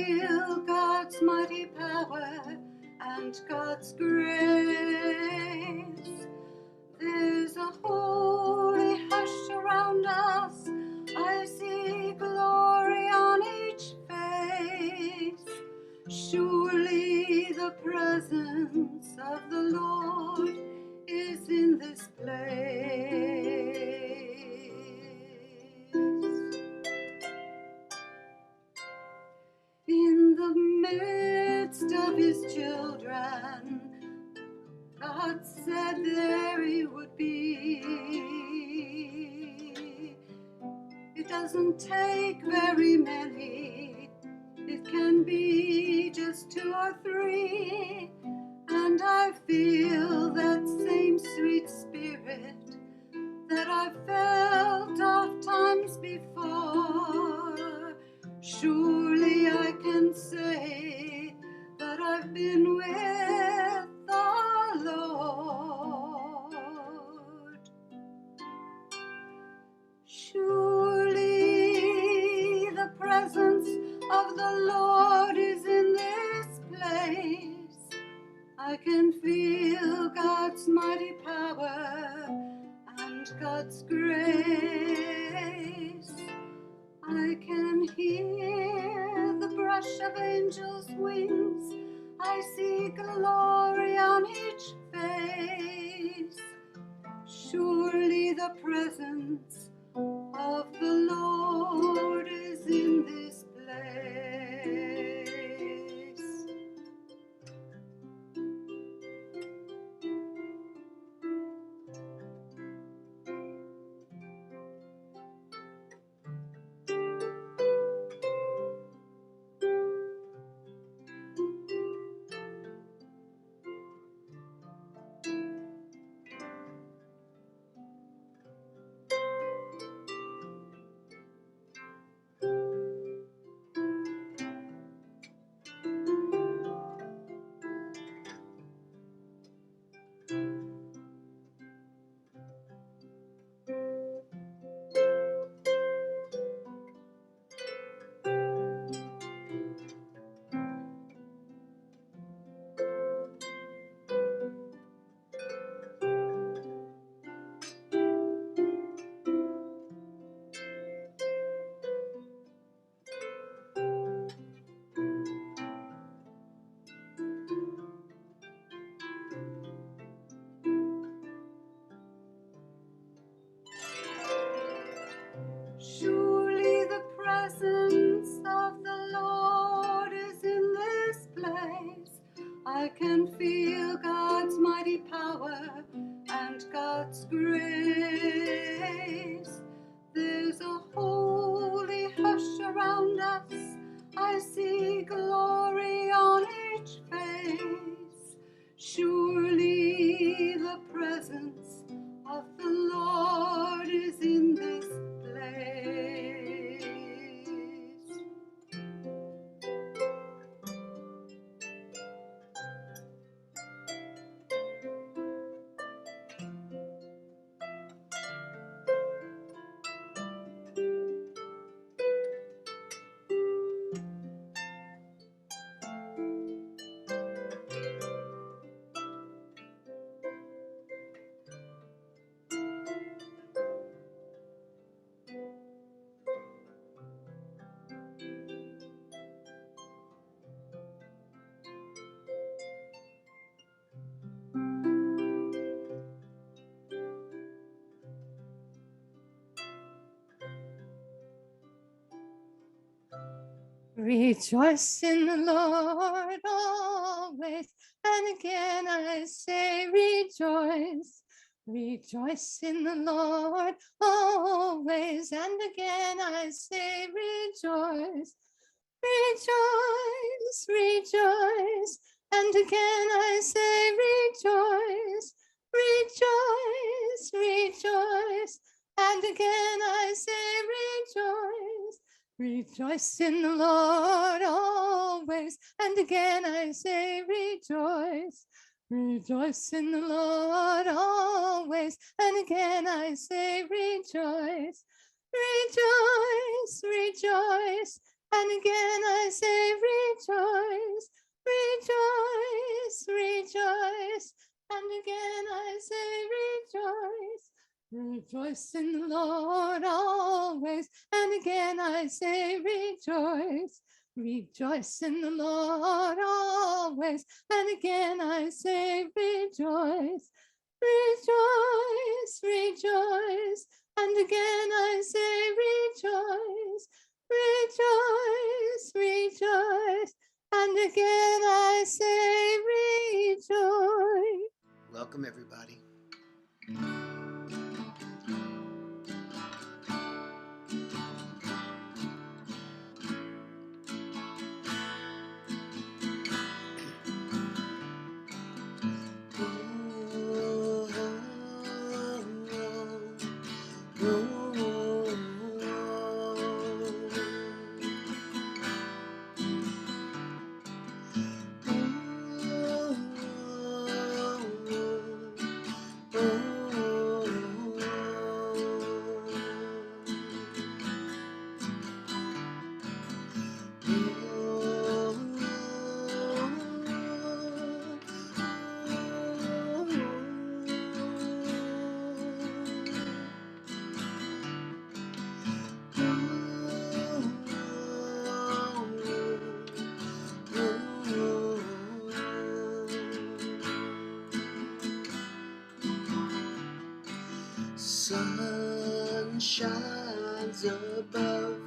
feel God's mighty power and God's grace. There's a holy hush around us. I see glory on each face. Surely the presence of the Lord is in this place. In the midst of his children, God said there he would be. It doesn't take very many. It can be just 2 or 3. And I feel that same sweet spirit that I felt oft times before. Surely I can say that I've been with the Lord. Surely the presence of the Lord is in this place. I can feel God's mighty power and God's grace. I can hear the brush of angels' wings. I see glory on each face. Surely the presence of the Lord is in this place. Surely the presence of the Lord is in this place. I can feel God's mighty power and God's grace. There's a holy hush around us. I see glory on each face. Surely the presence of the Lord is in this place. Rejoice in the Lord always, and again I say rejoice. Rejoice in the Lord always, and again I say rejoice. Rejoice, rejoice, and again I say rejoice. Rejoice, rejoice, and again I say rejoice. Rejoice in the Lord always, and again I say rejoice. Rejoice in the Lord always, and again I say rejoice. Rejoice, rejoice, and again I say Rejoice in the Lord always, and again I say rejoice. Rejoice in the Lord always, and again I say rejoice. Rejoice, rejoice, and again I say rejoice. Rejoice, rejoice, and again I say rejoice. Welcome, everybody. Sun shines above,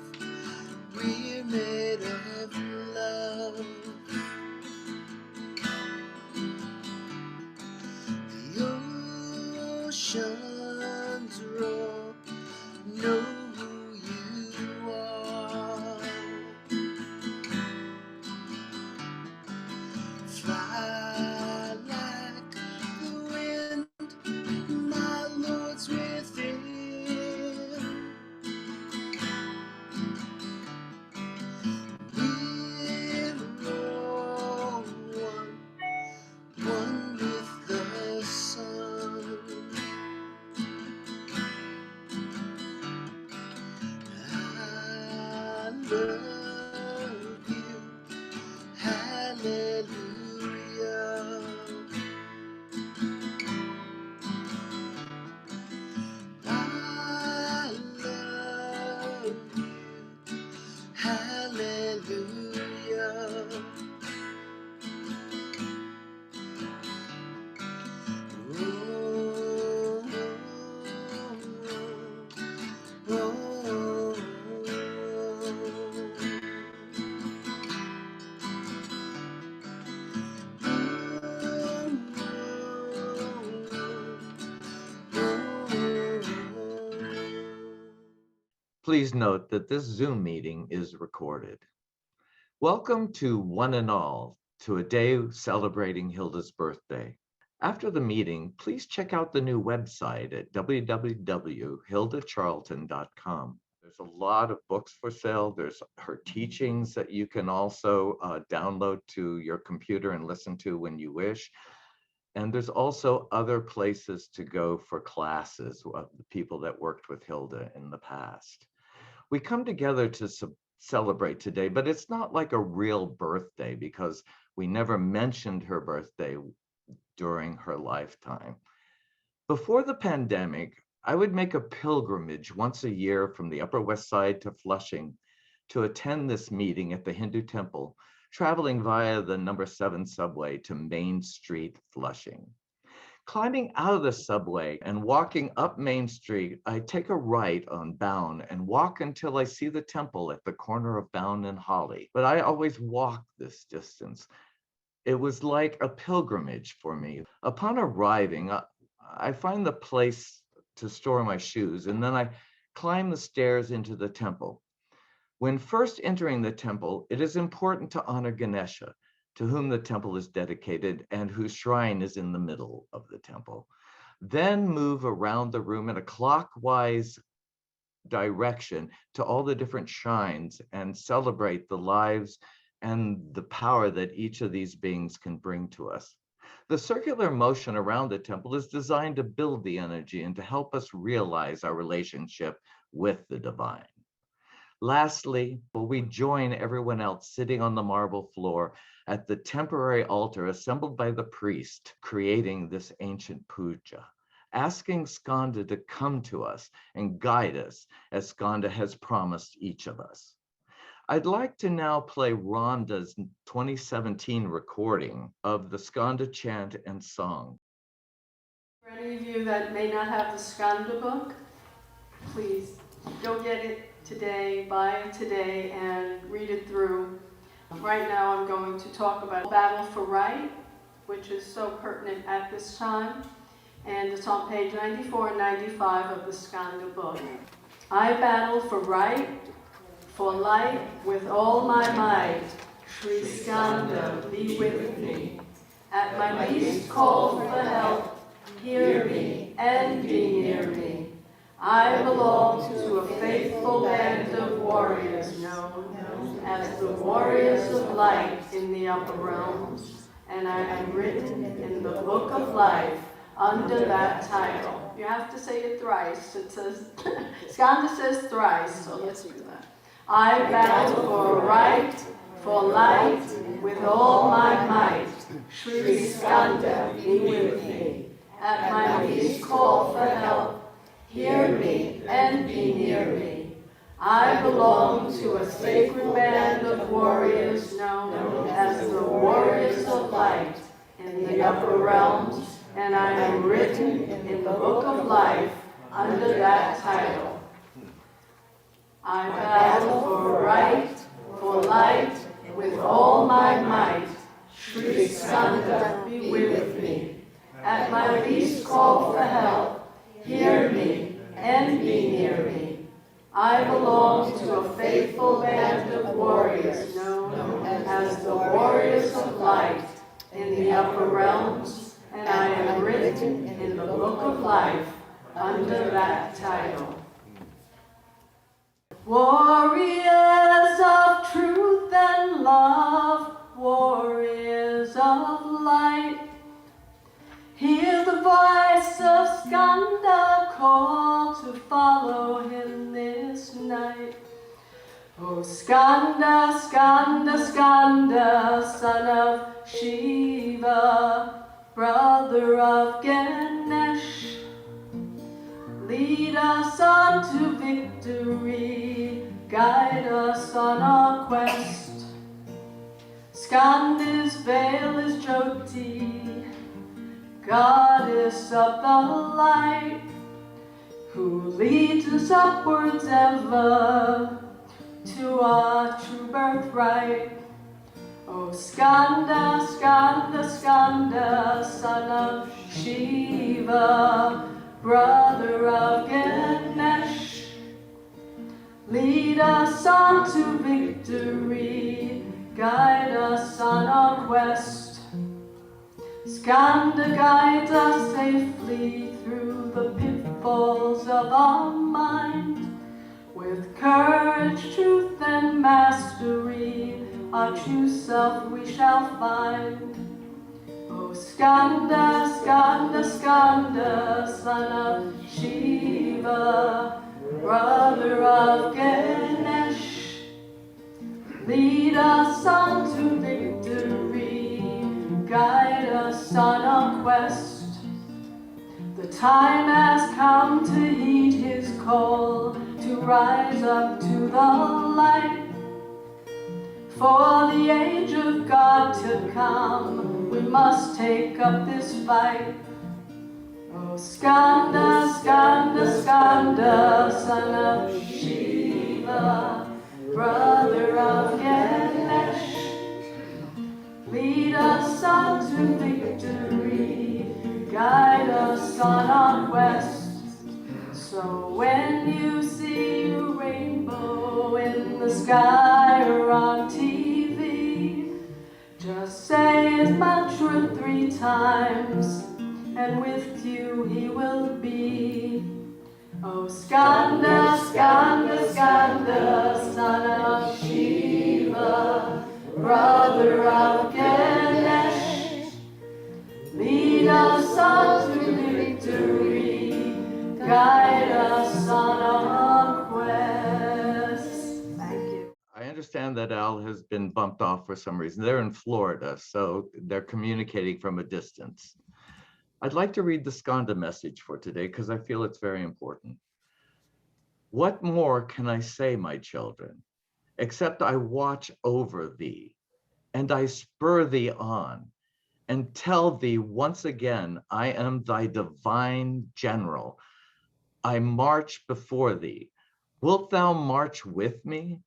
we're made of love. The oceans roar, know who you are. Fly like the wind, my Lord's within. We're all one with the sun. I love you, hallelujah. I love you, hallelujah. Oh, oh, oh, Please note that this Zoom meeting is recorded. Welcome to one and all to a day celebrating Hilda's birthday. After the meeting, please check out the new website at www.hildacharlton.com. There's a lot of books for sale. There's her teachings that you can also download to your computer and listen to when you wish. And there's also other places to go for classes of the people that worked with Hilda in the past. We come together to celebrate today, but it's not like a real birthday because we never mentioned her birthday during her lifetime. Before the pandemic, I would make a pilgrimage once a year from the Upper West Side to Flushing to attend this meeting at the Hindu temple, traveling via the number 7 subway to Main Street, Flushing. Climbing out of the subway and walking up Main Street, I take a right on Bound and walk until I see the temple at the corner of Bound and Holly. But I always walk this distance. It was like a pilgrimage for me. Upon arriving, I find the place to store my shoes, and then I climb the stairs into the temple. When first entering the temple, it is important to honor Ganesha, to whom the temple is dedicated and whose shrine is in the middle of the temple. Then move around the room in a clockwise direction to all the different shrines and celebrate the lives and the power that each of these beings can bring to us. The circular motion around the temple is designed to build the energy and to help us realize our relationship with the divine. Lastly, we join everyone else sitting on the marble floor at the temporary altar assembled by the priest creating this ancient puja. asking Skanda to come to us and guide us as Skanda has promised each of us. I'd like to now play Rhonda's 2017 recording of the Skanda chant and song. For any of you that may not have the Skanda book, please go get it today, buy it today, and read it through. Right now I'm going to talk about Battle for Right, which is so pertinent at this time, and it's on page 94 and 95 of the Skanda book. I battle for right, for light with all my might. Shri Skanda, be with me. At my least call for help, hear me and be near me. I belong to a faithful band of warriors known as the Warriors of Light in the upper realms, and I am written in the book of life under that title. You have to say it thrice. It says, Skanda says thrice, so let's do that. I battle for right, for light, with all my might. Shri Skanda, be with me. At my least call for help, hear me and be near me. I belong to a sacred band of warriors known as the Warriors of Light in the upper realms, and I am written in the book of life under that title. I battle for right, for light, with all my might. Shri Skanda, be with me. At my least call for help, hear me and be near me. I belong to a faithful band of warriors known as the Warriors of Light in the upper realms, and I am written in the book of life under that title. Warriors of truth and love, warriors of light, hear the voice of Skanda call to follow him this night. Oh Skanda, Skanda, Skanda, son of Shiva, brother of Ganesh, lead us on to victory, guide us on our quest. Skanda's veil is Jyoti, goddess of the light, who leads us upwards ever to our true birthright. Oh Skanda, Skanda, Skanda, son of Shiva, brother of Ganesh, lead us on to victory, guide us on our quest. Skanda guides us safely through the pitfalls of our mind. With courage, truth, and mastery, our true self we shall find. Oh Skanda, Skanda, Skanda, son of Shiva, brother of Ganesh, lead us on to victory, guide us on our quest. The time has come to heed his call, to rise up to the light. For the age of God to come, we must take up this fight. Oh Skanda, Skanda, Skanda, son of Shiva, brother of Ganesh, lead us on to victory, guide us on our quest. So when you see a rainbow in the sky or on TV, just say his mantra 3 times, and with you he will be. Oh Skanda, Skanda, Skanda, son of Shiva, brother of Ganesh, lead us on to victory, guide us on our quest. Thank you. I understand that Al has been bumped off for some reason. They're in Florida, so they're communicating from a distance. I'd like to read the Skanda message for today because I feel it's very important. What more can I say, my children, except I watch over thee, and I spur thee on, and tell thee once again, I am thy divine general. I march before thee. Wilt thou march with me?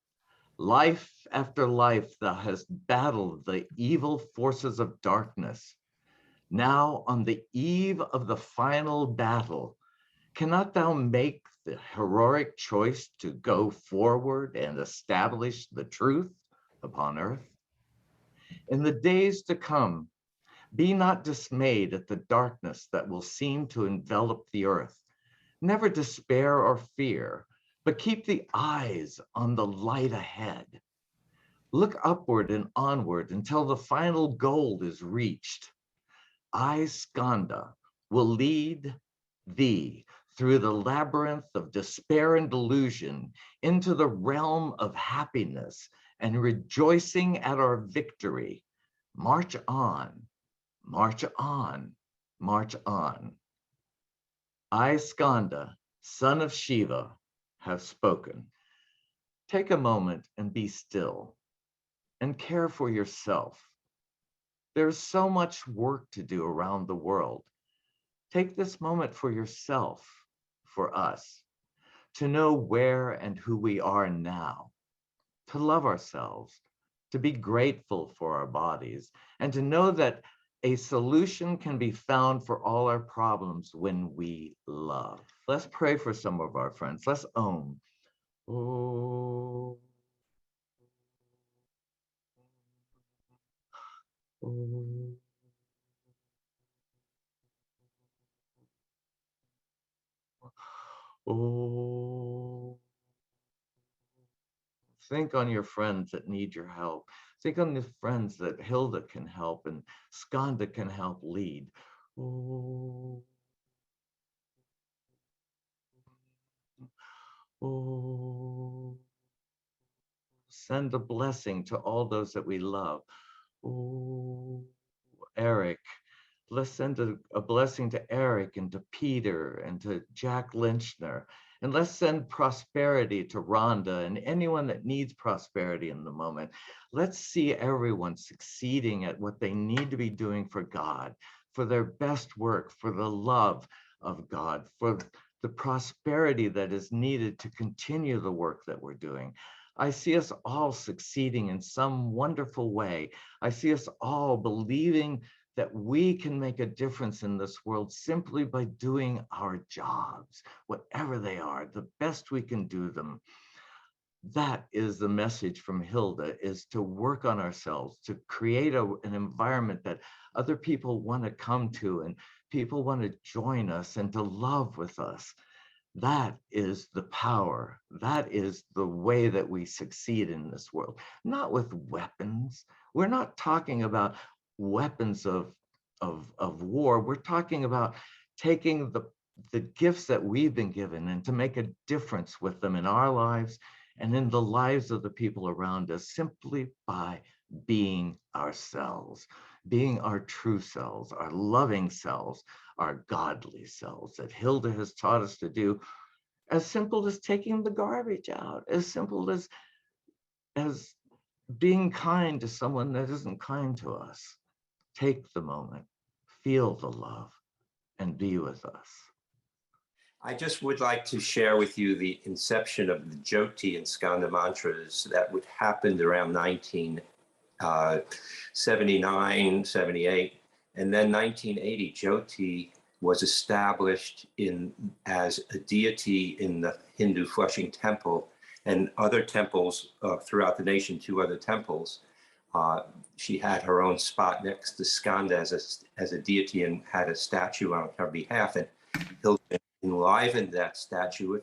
Life after life, thou hast battled the evil forces of darkness. Now, on the eve of the final battle, cannot thou make the heroic choice to go forward and establish the truth upon earth? In the days to come, be not dismayed at the darkness that will seem to envelop the earth. Never despair or fear, but keep the eyes on the light ahead. Look upward and onward until the final goal is reached. I, Skanda, will lead thee through the labyrinth of despair and delusion into the realm of happiness and rejoicing at our victory. March on, march on, march on. I, Skanda, son of Shiva, have spoken. Take a moment and be still and care for yourself. There's so much work to do around the world. Take this moment for yourself, for us, to know where and who we are now, to love ourselves, to be grateful for our bodies, and to know that a solution can be found for all our problems when we love. Let's pray for some of our friends. Let's Om. Oh. Oh. Oh. Think on your friends that need your help. Think on the friends that Hilda can help and Skanda can help lead. Oh. Oh. Send a blessing to all those that we love. Oh. Eric. Let's send a blessing to Eric and to Peter and to Jack Lynchner. And let's send prosperity to Rhonda and anyone that needs prosperity in the moment. Let's see everyone succeeding at what they need to be doing for God, for their best work, for the love of God, for the prosperity that is needed to continue the work that we're doing. I see us all succeeding in some wonderful way. I see us all believing that we can make a difference in this world simply by doing our jobs, whatever they are, the best we can do them. That is the message from Hilda, is to work on ourselves, to create an environment that other people want to come to and people want to join us and to love with us. That is the power. That is the way that we succeed in this world, not with weapons. We're not talking about weapons of war. We're talking about taking the gifts that we've been given and to make a difference with them in our lives and in the lives of the people around us simply by being ourselves, being our true selves, our loving selves, our godly selves that Hilda has taught us to do. As simple as taking the garbage out, as simple as being kind to someone that isn't kind to us. Take the moment, feel the love, and be with us. I just would like to share with you the inception of the Jyoti and Skanda mantras that would happen around 1979, 78. And then 1980, Jyoti was established as a deity in the Hindu Flushing Temple and other temples throughout the nation, 2 other temples. She had her own spot next to Skanda as a deity and had a statue on her behalf. And Hilda enlivened that statue.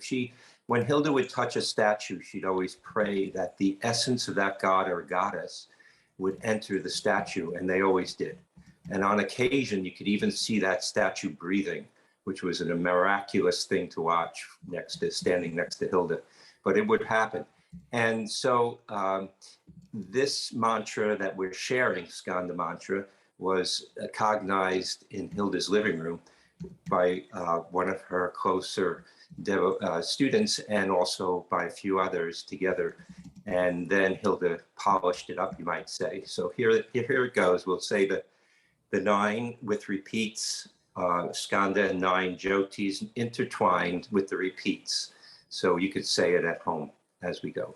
When Hilda would touch a statue, she'd always pray that the essence of that god or goddess would enter the statue, and they always did. And on occasion, you could even see that statue breathing, which was a miraculous thing to watch standing next to Hilda, but it would happen. And so this mantra that we're sharing, Skanda mantra, was cognized in Hilda's living room by one of her closer students and also by a few others together. And then Hilda polished it up, you might say. So here it goes. We'll say the 9 with repeats, Skanda and 9 Jyotis intertwined with the repeats. So you could say it at home as we go.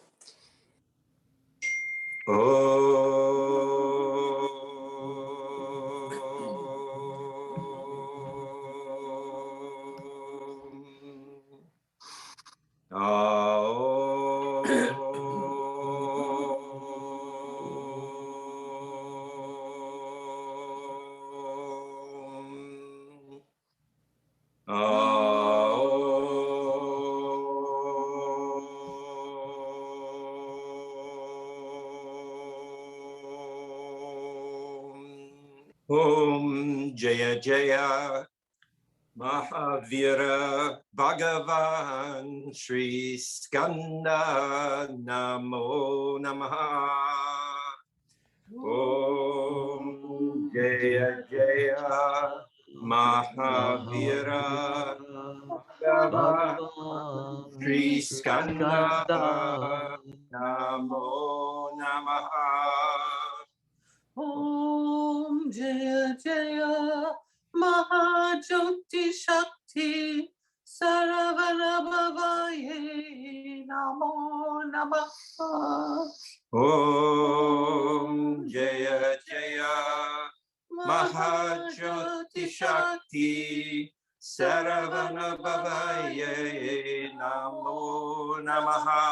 Om Jaya Jaya Mahavira Bhagavan Shri Skanda Namo Namaha. Om Jaya Jaya Mahavira Bhagavan Shri Skanda Namo Namaha. Om Jaya Jaya Mahajyoti Shakti Saravana Bhavaye Namo Namaha. Om Jaya Jaya Mahajyoti Shakti Saravana Bhavaye Namo Namaha.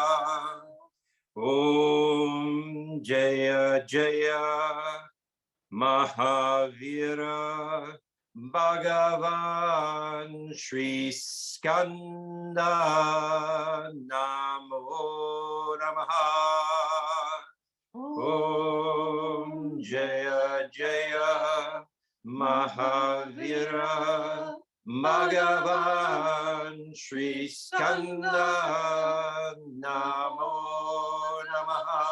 Om Jaya Jaya Mahavira Bhagavan Shri Skanda Namo Namaha. Om Jaya Jaya Mahavira Bhagavan Shri Skanda Namo Namaha.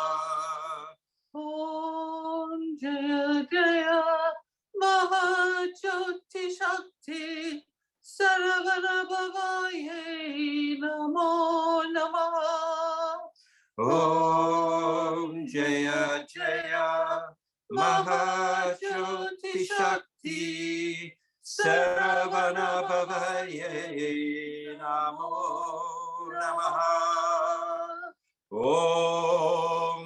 Om Jaya Jaya Mahajyoti Shakti Saravana Bhavaye Namo Namaha. Om Jaya Jaya Mahajyoti Shakti Saravana Bhavaye Namo Namaha. Om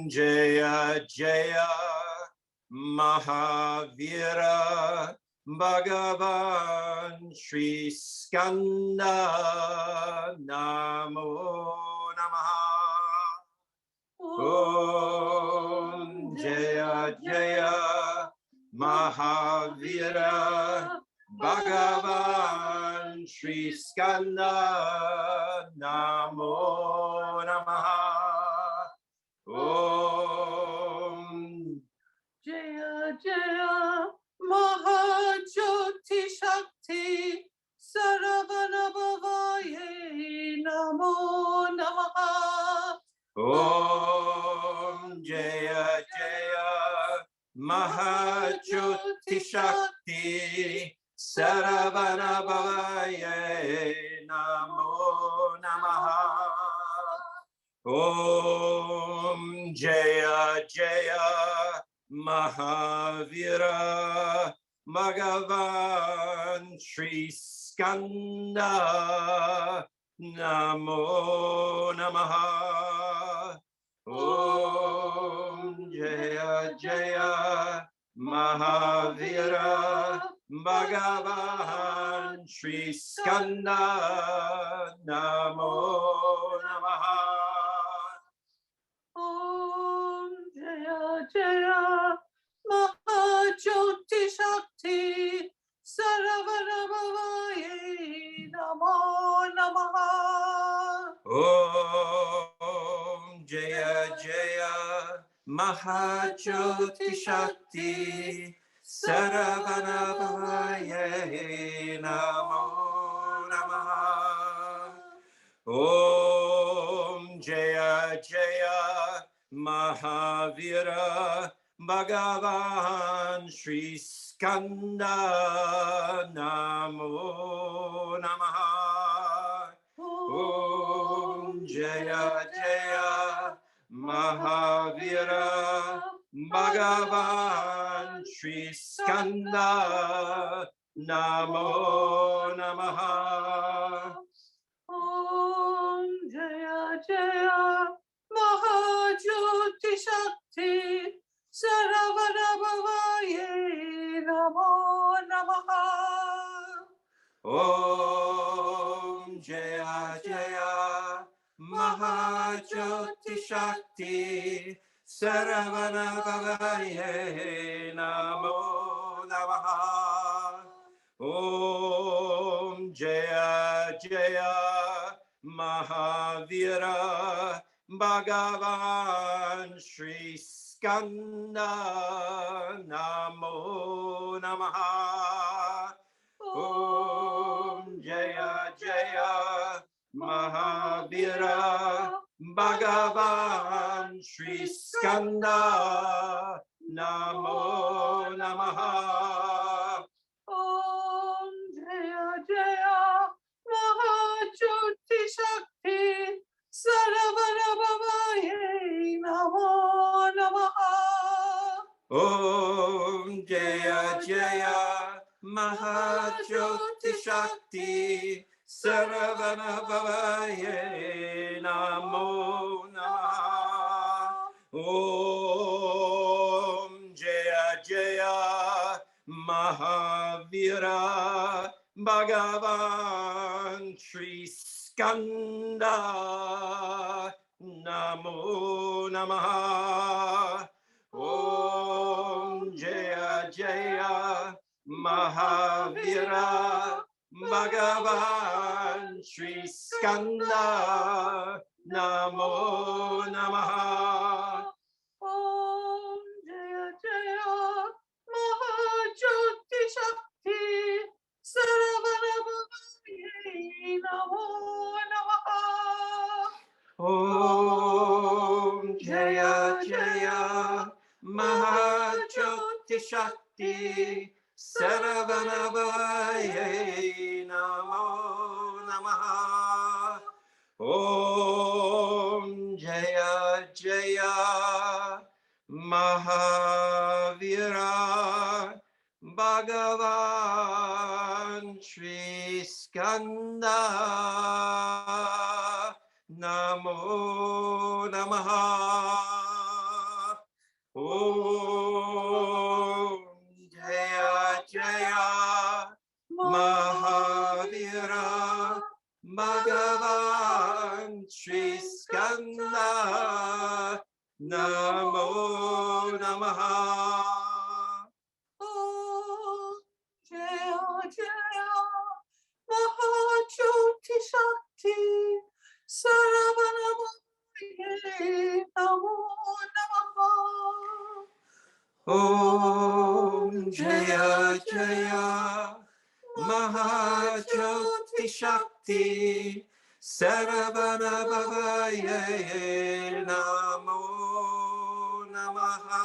Jaya Jaya Mahavira Bhagavan Shri Skanda Namo Namaha. Om Jaya Jaya Mahavira Bhagavan Shri Skanda Namo Namaha. Om Jaya Jaya Mahajyoti Shakti Saravana Bhavaye Namo Namaha. Om Jaya Jaya Mahajyoti Shakti Saravana Bhavaye Namo Namaha. Om Jaya Jaya Mahavira Bhagavan Shri Skanda Namo Namaha. Om Jaya Jaya Mahavira Bhagavan Shri Skanda Namo Namaha. Om Jaya Jaya Mahajyoti Shakti Saravana Bhavaye Namo Namaha. Om Jaya Jaya Mahajyoti Shakti Saravana Bhavaye Namo Namaha. Om Jaya Jaya Mahavira Bhagavan Shri Skanda Namo Namaha. Om Jaya Jaya Mahavira Bhagavan Shri Skanda Namo Namaha. Om Jaya Jaya Mahajyoti Shakti Saravana Bhavaye Namo Namaha. Om Jaya Jaya Mahajyoti Shakti Saravana Bhavaye Namo Namaha. Om Jaya Jaya Mahavira Bhagavan Shri Skanda Namo Namaha. Om Jaya Jaya Mahavira Bhagavan Shri Skanda Namo Namaha. Om Jaya Jaya Mahajyoti Shakti Saravana Bhavaye Namo Namaha. Om Jaya Jaya Mahajyoti Shakti Saravana Bhavaye Namo Namaha. Om Jaya Jaya Mahavira Bhagavan Shri Skanda Namo Namaha. Om Jaya Jaya Mahavira Bhagavan Shri Skanda Namo Namaha. Om Jaya Jaya Mahajyoti Shakti Saravana Bhavaye Namo Namaha. Om Jaya Jaya Mahajyoti Shakti Saravana Bhavaye Namo Namaha. Om Jaya Jaya Mahavira Bhagavan Shri Skanda Namo Namaha. Om Jaya Jaya Mahavira Bhagavan Shri Skanda Namo Namaha. Om Jaya Jaya Mahajyoti Shakti Saravana Bhavaye Namo Namaha. Om Jaya Jaya Mahajyoti Shakti Saravana Bhavaye Namo Namaha.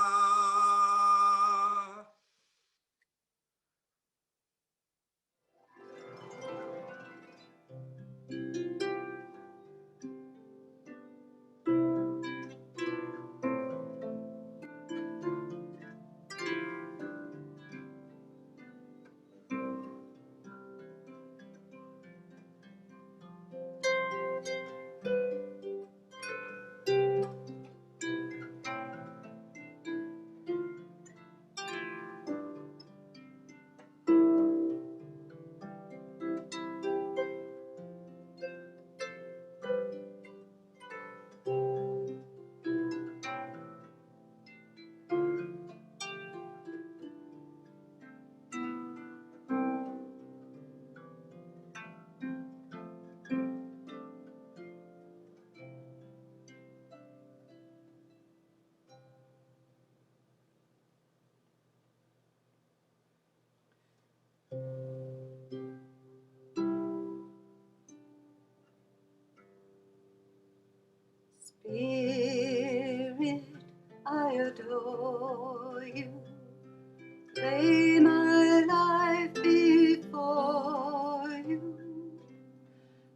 lay my life before you.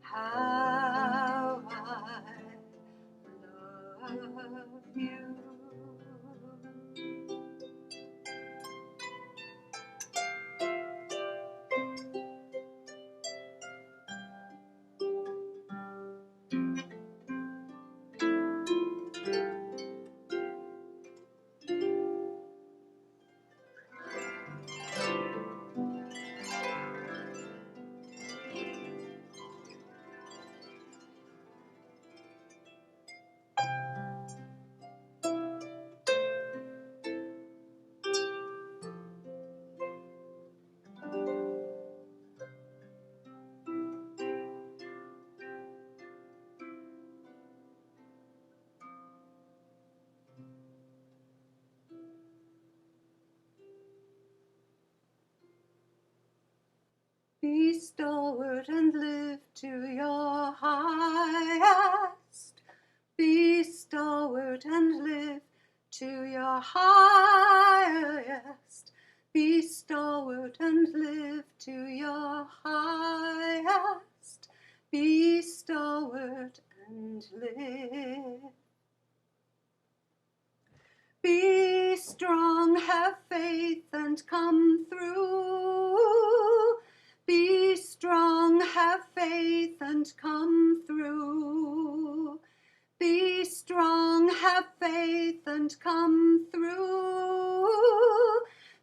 How I love you. Be stalwart and live to your highest. Be stalwart and live to your highest. Be stalwart and live to your highest. Be stalwart and live. Be strong, have faith and come through. Be strong, have faith and come through. Be strong, have faith and come through.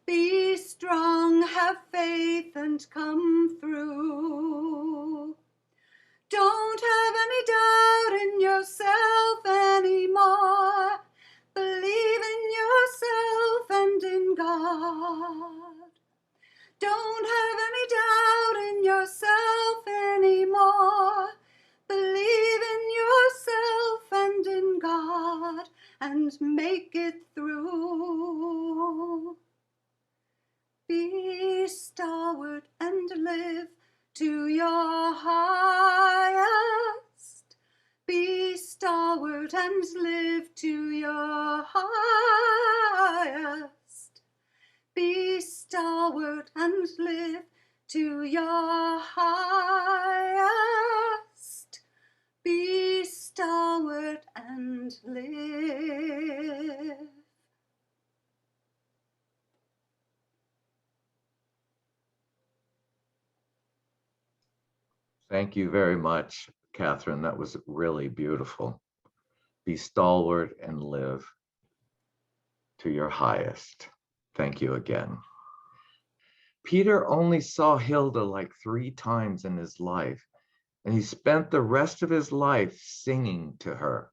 Be strong, have faith and come through. Don't have any doubt in yourself anymore. Believe in yourself and in God. Don't have any doubt in yourself anymore. Believe in yourself and in God and make it through. Be stalwart and live to your highest. Be stalwart and live to your highest. Be stalwart and live to your highest. Be stalwart and live. Thank you very much, Catherine. That was really beautiful. Be stalwart and live to your highest. Thank you again. Peter only saw Hilda like 3 times in his life, and he spent the rest of his life singing to her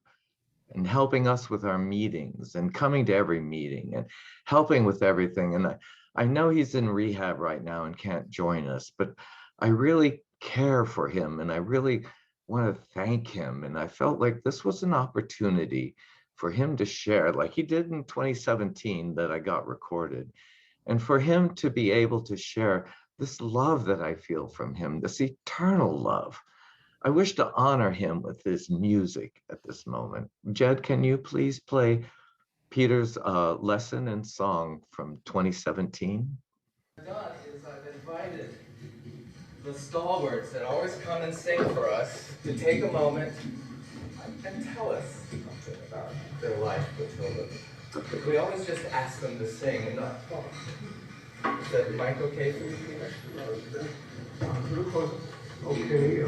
and helping us with our meetings and coming to every meeting and helping with everything. And I know he's in rehab right now and can't join us, but I really care for him and I really want to thank him. And I felt like this was an opportunity for him to share, like he did in 2017 that I got recorded, and for him to be able to share this love that I feel from him, this eternal love. I wish to honor him with his music at this moment. Jed, can you please play Peter's lesson and song from 2017? What I've done is I've invited the stalwarts that always come and sing for us to take a moment and tell us something about their life with Hilda. We always just ask them to sing and not talk. Is that mic okay for you, Peter? Okay,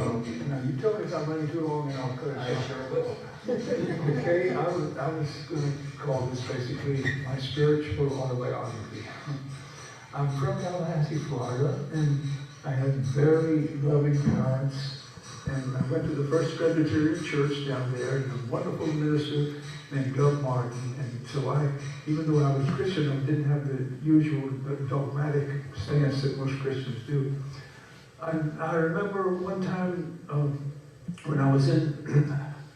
now you tell me if I'm running too long and I'll cut it I short. sure will. Okay, I was going to call this basically my spiritual autobiography. I'm from Tallahassee, Florida, and I had very loving parents. And I went to the First Presbyterian Church down there, and a wonderful minister named Doug Martin. And so even though I was Christian, I didn't have the usual dogmatic stance that most Christians do. I remember one time when I was in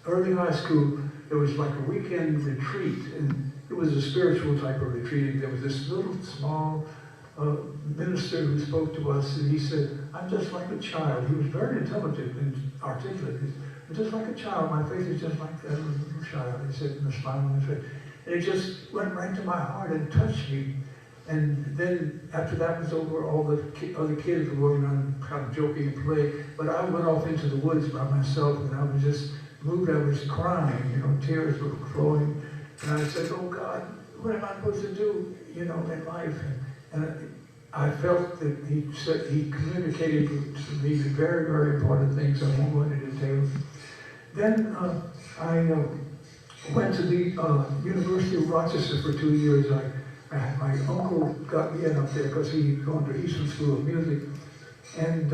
early high school, there was like a weekend retreat, and it was a spiritual type of retreat. There was this little small minister who spoke to us, and he said, "I'm just like a child." He was very intelligent and articulate. "I'm just like a child. My faith is just like that little child." He said, and a smile on his face. And it just went right to my heart and touched me. And then after that was over, all the other kids were working on kind of joking and playing. But I went off into the woods by myself, and I was just moved. I was crying, you know, tears were flowing. And I said, oh God, what am I supposed to do, you know, in life? And I felt that he communicated to me very, very important things. I won't go into detail. Then I went to the University of Rochester for 2 years. My uncle got me in up there because he'd gone to Eastern School of Music. And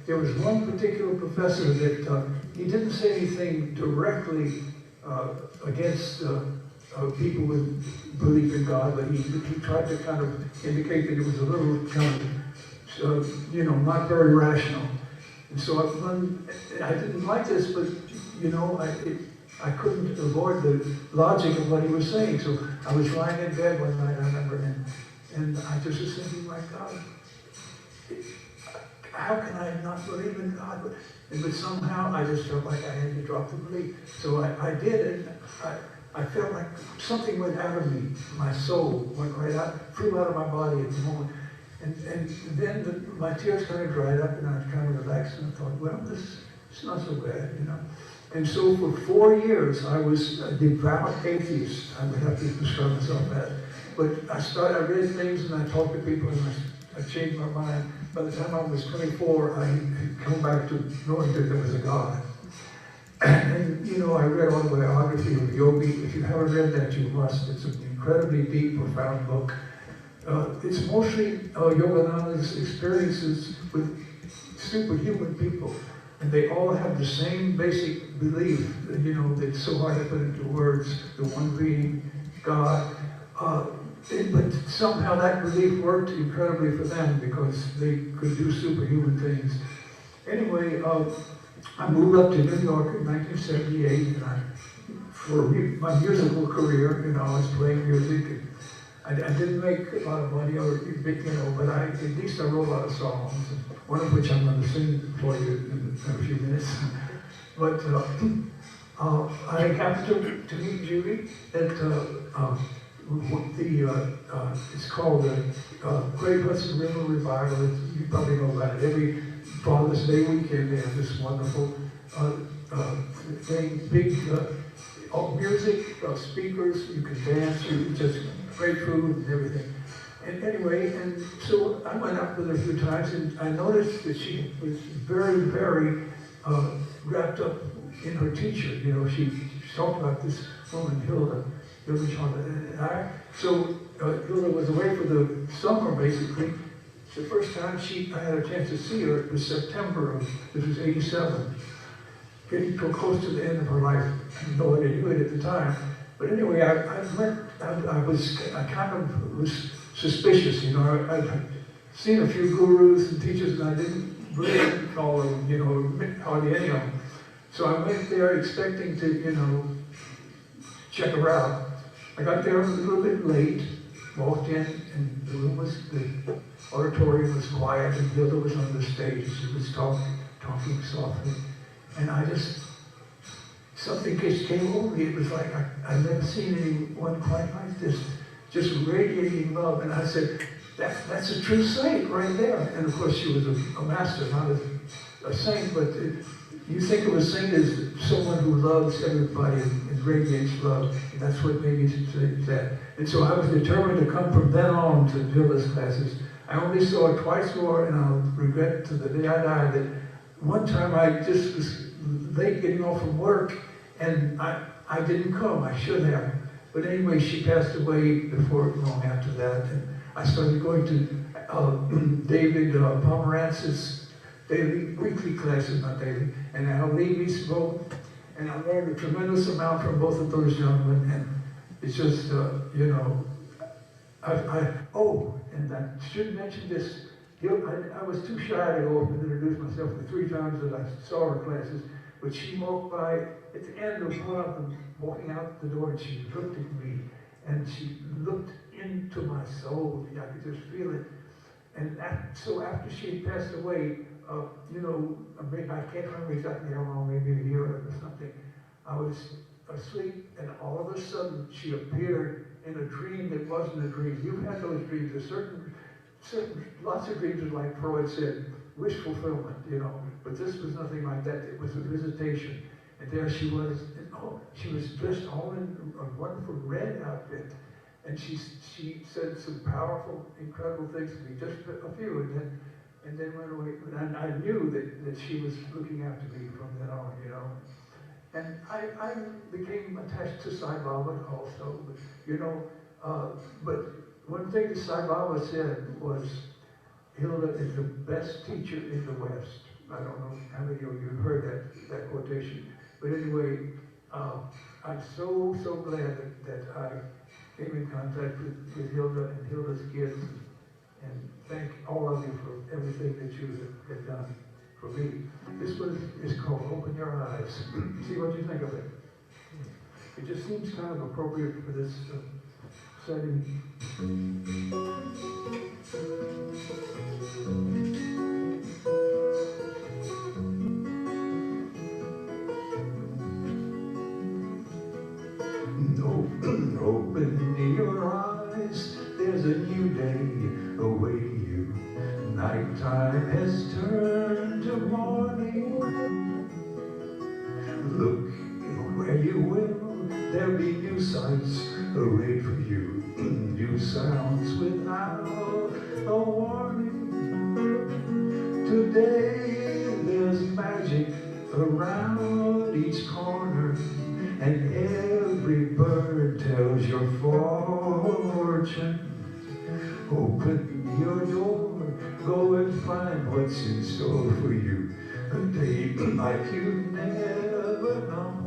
there was one particular professor that he didn't say anything directly against people with belief in God, but he tried to kind of indicate that it was a little kind of, you know, not very rational. And so I didn't like this, but, you know, I couldn't avoid the logic of what he was saying. So I was lying in bed one night, I remember, and I just was thinking, my God, how can I not believe in God? But somehow I just felt like I had to drop the belief. So I did it. I felt like something went out of me. My soul went right out, flew out of my body at the moment. And then my tears kind of dried up, and I kind of relaxed, and I thought, well, it's not so bad, you know. And so for 4 years, I was a devout atheist. I would have to describe myself as. But I read things, and I talked to people, and I changed my mind. By the time I was 24, I had come back to knowing that there was a God. And, you know, I read all the biography of Yogi. If you haven't read that, you must. It's an incredibly deep, profound book. It's mostly Yogananda's experiences with superhuman people. And they all have the same basic belief, you know, that's so hard to put into words, the one being God. But somehow that belief worked incredibly for them because they could do superhuman things. Anyway, I moved up to New York in 1978, and for my musical career, you know, I was playing music. And I didn't make a lot of money, or you know, but at least I wrote a lot of songs, one of which I'm going to sing for you in a few minutes. But I happened to meet Judy at it's called the Great Hudson River Revival. You probably know about it. Every Father's Day weekend they have this wonderful thing, big music, speakers, you can dance, you just great food and everything. And anyway, and so I went up with her a few times, and I noticed that she was very, very wrapped up in her teacher. You know, she talked about this woman, Hilda Charlton. So Hilda was away for the summer, basically. The first time I had a chance to see her, it was September of, this was 87. Getting close to the end of her life. I didn't know I didn't do it at the time. But anyway, I kind of was suspicious, you know. I'd seen a few gurus and teachers, and I didn't really call them, you know, hardly any of them. So I went there expecting to, you know, check her out. I got there a little bit late, walked in, and the auditorium was quiet, and Hilda was on the stage. She was talking softly, and something just came over me. It was like I'd never seen anyone quite like this, just radiating love. And I said, that's a true saint right there. And of course, she was a master, not a saint, but you think of a saint as someone who loves everybody and radiates love. And that's what made me say that. And so I was determined to come from then on to Hilda's classes. I only saw her twice more, and I'll regret to the day I die that one time I just was late getting off from work, and I didn't come. I should have. But anyway, she passed away before long after that. And I started going to David Pomerantz's daily, weekly classes, not daily, and Al Levy's both. And I learned a tremendous amount from both of those gentlemen. And it's just, you know, and I should mention this. I was too shy to go up and introduce myself the 3 times that I saw her classes. But she walked by at the end of one of them, walking out the door, and she looked at me, and she looked into my soul. I could just feel it. And so after she had passed away, you know, I can't remember exactly how long, maybe a year or something, I was asleep, and all of a sudden she appeared in a dream that wasn't a dream. You've had those dreams. There's lots of dreams, like Freud said, wish fulfillment, you know. But this was nothing like that. It was a visitation. And there she was, and she was dressed all in a wonderful red outfit. And she said some powerful, incredible things to me, just a few, and then went away. And I knew that she was looking after me from then on, you know. And I became attached to Sai Baba also, but, you know, but one thing that Sai Baba said was, Hilda is the best teacher in the West. I don't know how many of you have heard that quotation. But anyway, I'm so glad that I came in contact with Hilda and Hilda's kids. And thank all of you for everything that you have done for me. This one is called Open Your Eyes. See what you think of it. It just seems kind of appropriate for this setting. Open your eyes, there's a new day awaiting you. Nighttime has turned to morning. Look where you will, there'll be new sights await for you. New sounds without a warning. Today there's magic around each corner, and every bird tells your fortune. Open your door, go and find what's in store for you. A day like you've never known.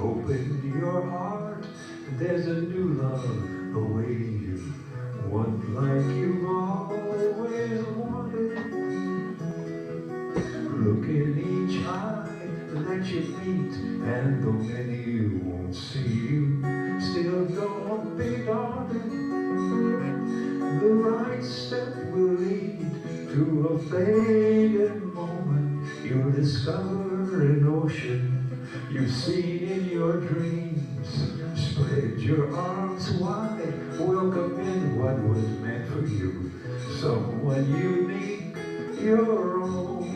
Open your heart, there's a new love awaiting you. One like you've always wanted. Look in each eye that you meet, and though many won't see you, still don't be daunted. The right step will lead to a faded moment. You'll discover an ocean you've seen in your dreams. Spread your arms wide, welcome in what was meant for you. Someone unique, your own.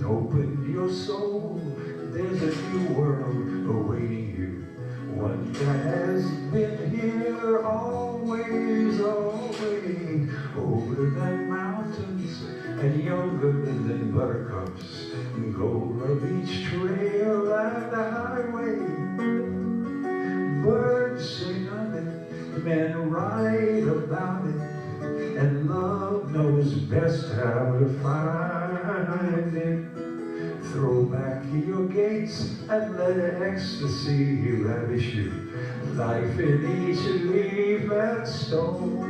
Open your soul, there's a new world awaiting you. One that has been here always, always. Older than mountains and younger than buttercups. Goal of each trail and highway. Birds sing of it, men write about it, and love knows best how to find it. Throw back your gates and let ecstasy ravish you. Life in each leaf and stone.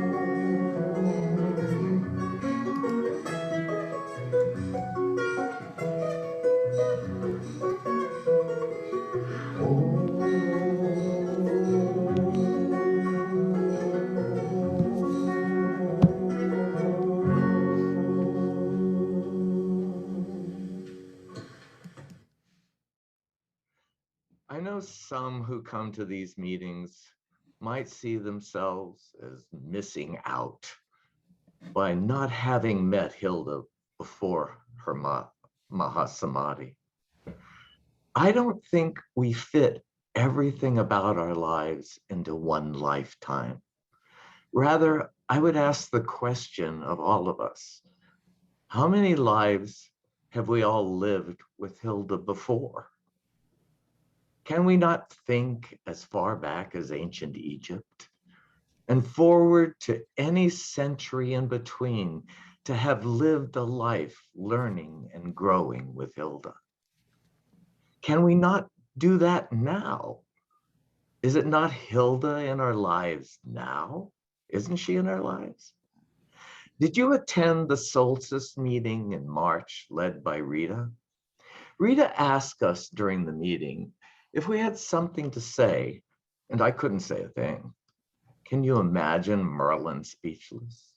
I know some who come to these meetings might see themselves as missing out by not having met Hilda before her Mahasamadhi. I don't think we fit everything about our lives into one lifetime. Rather, I would ask the question of all of us, how many lives have we all lived with Hilda before? Can we not think as far back as ancient Egypt and forward to any century in between to have lived a life learning and growing with Hilda? Can we not do that now? Is it not Hilda in our lives now? Isn't she in our lives? Did you attend the solstice meeting in March led by Rita? Rita asked us during the meeting if we had something to say, and I couldn't say a thing. Can you imagine Merlin speechless?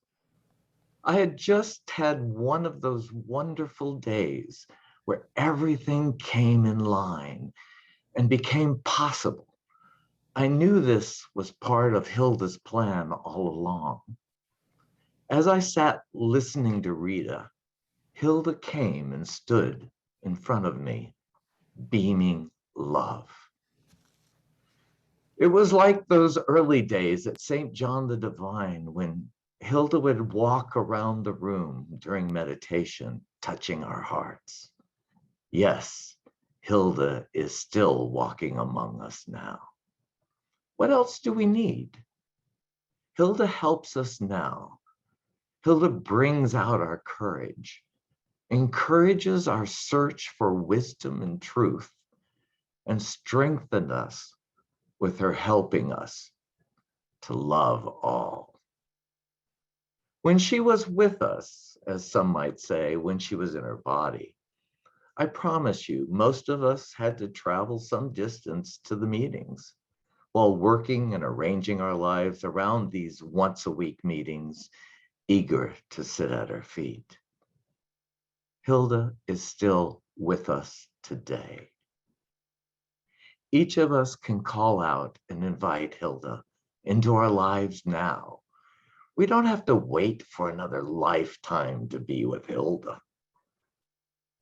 I had just had one of those wonderful days where everything came in line and became possible. I knew this was part of Hilda's plan all along. As I sat listening to Rita, Hilda came and stood in front of me, beaming love. It was like those early days at St. John the Divine when Hilda would walk around the room during meditation, touching our hearts. Yes, Hilda is still walking among us now. What else do we need? Hilda helps us now. Hilda brings out our courage, encourages our search for wisdom and truth, and strengthens us with her helping us to love all. When she was with us, as some might say, when she was in her body, I promise you, most of us had to travel some distance to the meetings while working and arranging our lives around these once-a-week meetings, eager to sit at her feet. Hilda is still with us today. Each of us can call out and invite Hilda into our lives now. We don't have to wait for another lifetime to be with Hilda.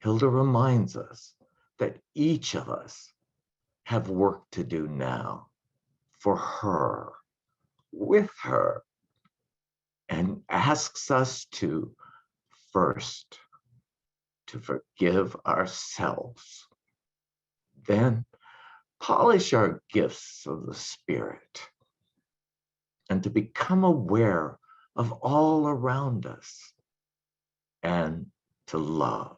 Hilda reminds us that each of us have work to do now for her, with her, and asks us to first to forgive ourselves, then polish our gifts of the Spirit, and to become aware of all around us, and to love.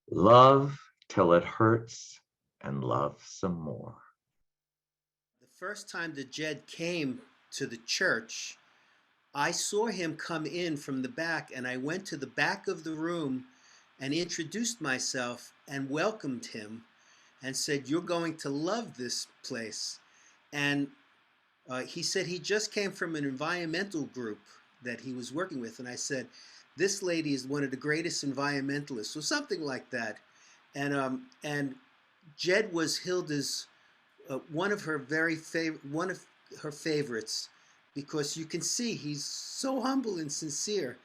Love till it hurts, and love some more. The first time that Jed came to the church, I saw him come in from the back, and I went to the back of the room and introduced myself and welcomed him and said, "You're going to love this place." And he said he just came from an environmental group that he was working with. And I said, "This lady is one of the greatest environmentalists," or something like that. And Jed was Hilda's one of her favorites, because you can see he's so humble and sincere.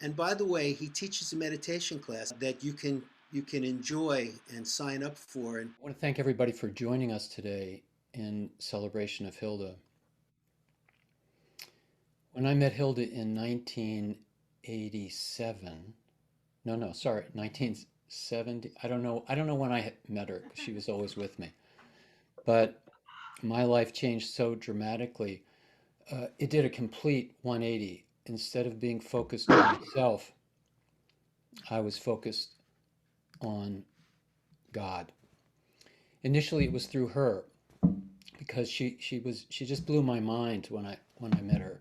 And by the way, he teaches a meditation class that you can enjoy and sign up for. And I want to thank everybody for joining us today in celebration of Hilda. When I met Hilda in 1987, 1970, I don't know when I met her, because she was always with me. But my life changed so dramatically. It did a complete 180. Instead of being focused on myself, I was focused on God. Initially, it was through her, because she just blew my mind when I met her.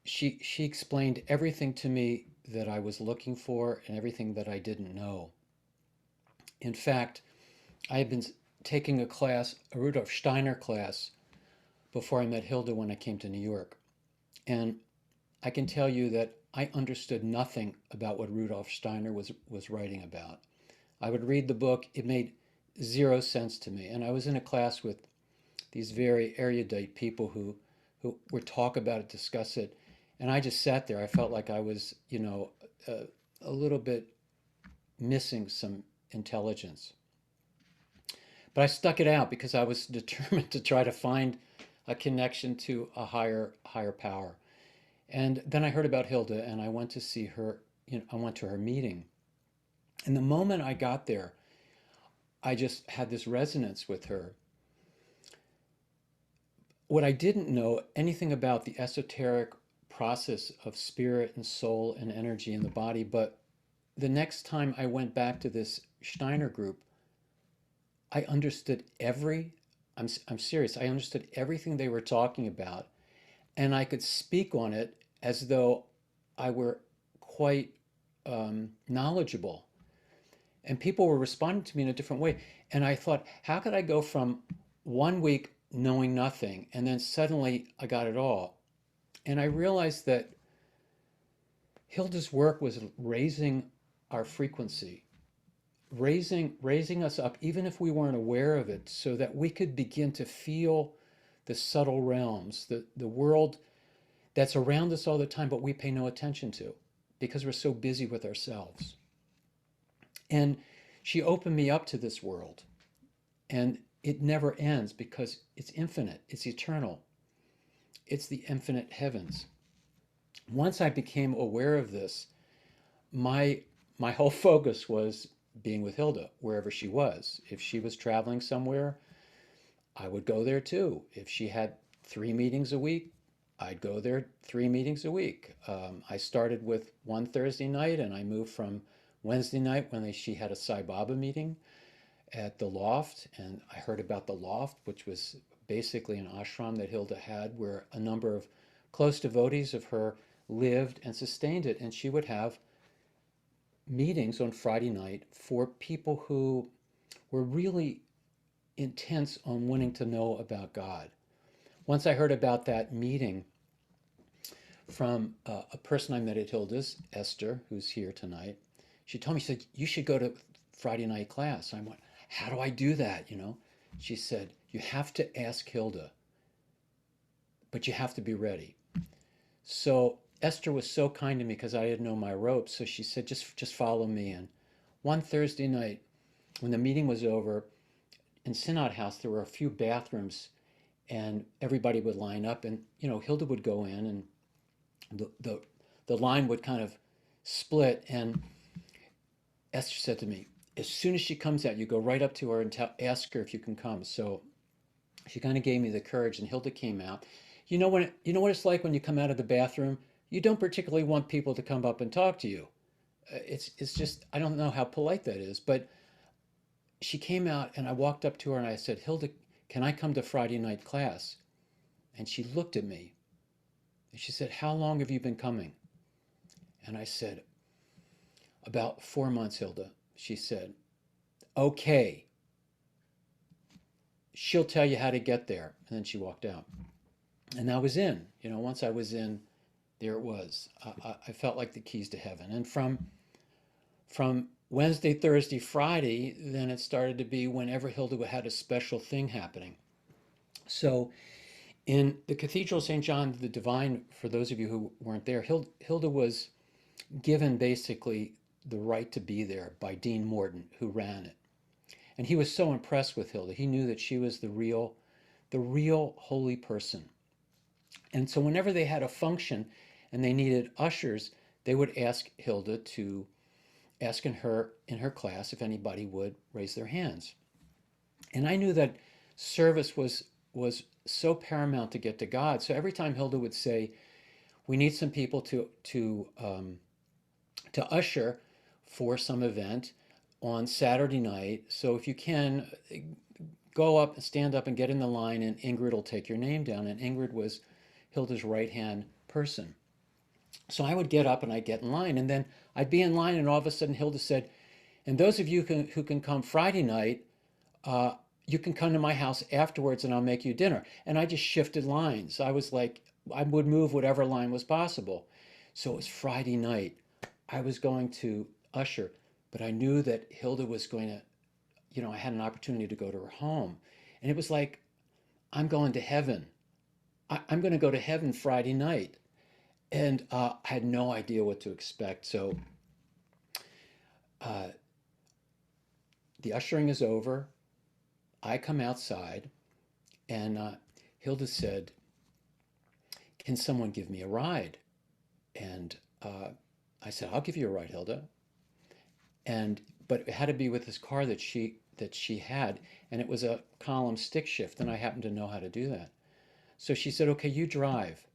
She explained everything to me that I was looking for and everything that I didn't know. In fact, I had been taking a Rudolf Steiner class, before I met Hilda when I came to New York. And I can tell you that I understood nothing about what Rudolf Steiner was writing about. I would read the book, it made zero sense to me. And I was in a class with these very erudite people who would talk about it, discuss it. And I just sat there. I felt like I was, a little bit missing some intelligence. But I stuck it out because I was determined to try to find a connection to a higher power. And then I heard about Hilda, and I went to see her. I went to her meeting. And the moment I got there, I just had this resonance with her. What I didn't know anything about the esoteric process of spirit and soul and energy in the body, but the next time I went back to this Steiner group, I understood I'm serious, I understood everything they were talking about, and I could speak on it as though I were quite knowledgeable. And people were responding to me in a different way. And I thought, how could I go from 1 week knowing nothing and then suddenly I got it all? And I realized that Hilda's work was raising our frequency, raising us up, even if we weren't aware of it, so that we could begin to feel the subtle realms, the world that's around us all the time, but we pay no attention to because we're so busy with ourselves. And she opened me up to this world, and it never ends because it's infinite, it's eternal, it's the infinite heavens. Once I became aware of this, my whole focus was being with Hilda wherever she was. If she was traveling somewhere, I would go there too. If she had 3 meetings a week, I'd go there 3 meetings a week. I started with one Thursday night, and I moved from Wednesday night when she had a Sai Baba meeting at the Loft, and I heard about the Loft, which was basically an ashram that Hilda had where a number of close devotees of her lived and sustained it. And she would have meetings on Friday night for people who were really intense on wanting to know about God. Once I heard about that meeting from a person I met at Hilda's, Esther, who's here tonight. She told me, she said, you should go to Friday night class. I went, how do I do that, you know? She said, you have to ask Hilda, but you have to be ready. So Esther was so kind to me because I didn't know my ropes. So she said, just follow me. And one Thursday night, when the meeting was over, in Synod House, there were a few bathrooms, and everybody would line up, and Hilda would go in, and the line would kind of split. And Esther said to me, as soon as she comes out, you go right up to her and ask her if you can come. So she kind of gave me the courage, and Hilda came out. You know what it's like when you come out of the bathroom? You don't particularly want people to come up and talk to you. It's just, I don't know how polite that is, but she came out, and I walked up to her and I said, Hilda, can I come to Friday night class? And she looked at me and she said, how long have you been coming? And I said, about 4 months, Hilda. She said, okay, she'll tell you how to get there. And then she walked out. And I was in. Once I was in, there it was. I felt like the keys to heaven. And from Wednesday, Thursday, Friday, then it started to be whenever Hilda had a special thing happening. So in the Cathedral of St. John the Divine, for those of you who weren't there, Hilda was given basically the right to be there by Dean Morton, who ran it. And he was so impressed with Hilda. He knew that she was the real holy person. And so whenever they had a function and they needed ushers, they would ask Hilda to ask in her class if anybody would raise their hands. And I knew that service was so paramount to get to God. So every time Hilda would say, we need some people to usher for some event on Saturday night. So if you can, go up and stand up and get in the line, and Ingrid will take your name down. And Ingrid was Hilda's right-hand person. So I would get up and I'd get in line, and then I'd be in line, and all of a sudden Hilda said, and those of you who can come Friday night, you can come to my house afterwards and I'll make you dinner. And I just shifted lines. I was like, I would move whatever line was possible. So it was Friday night. I was going to usher, but I knew that Hilda was going to, I had an opportunity to go to her home. And it was like, I'm going to heaven. I'm going to go to heaven Friday night. And I had no idea what to expect. So the ushering is over. I come outside, and Hilda said, can someone give me a ride? And I said, I'll give you a ride, Hilda. But it had to be with this car that she had, and it was a column stick shift, and I happened to know how to do that. So she said, okay, you drive.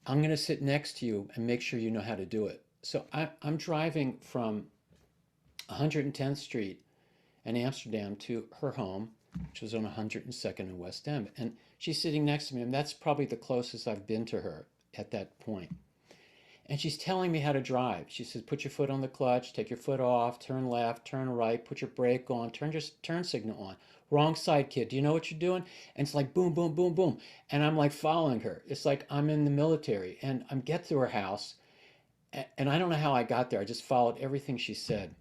I'm going to sit next to you and make sure you know how to do it. So I'm driving from 110th Street in Amsterdam to her home, which was on 102nd and West End. And she's sitting next to me, and that's probably the closest I've been to her at that point. And she's telling me how to drive. She says, put your foot on the clutch, take your foot off, turn left, turn right, put your brake on, turn your turn signal on. Wrong side, kid. Do you know what you're doing? And it's like boom, boom, boom, boom. And I'm like following her. It's like I'm in the military. And I get to her house. And I don't know how I got there. I just followed everything she said.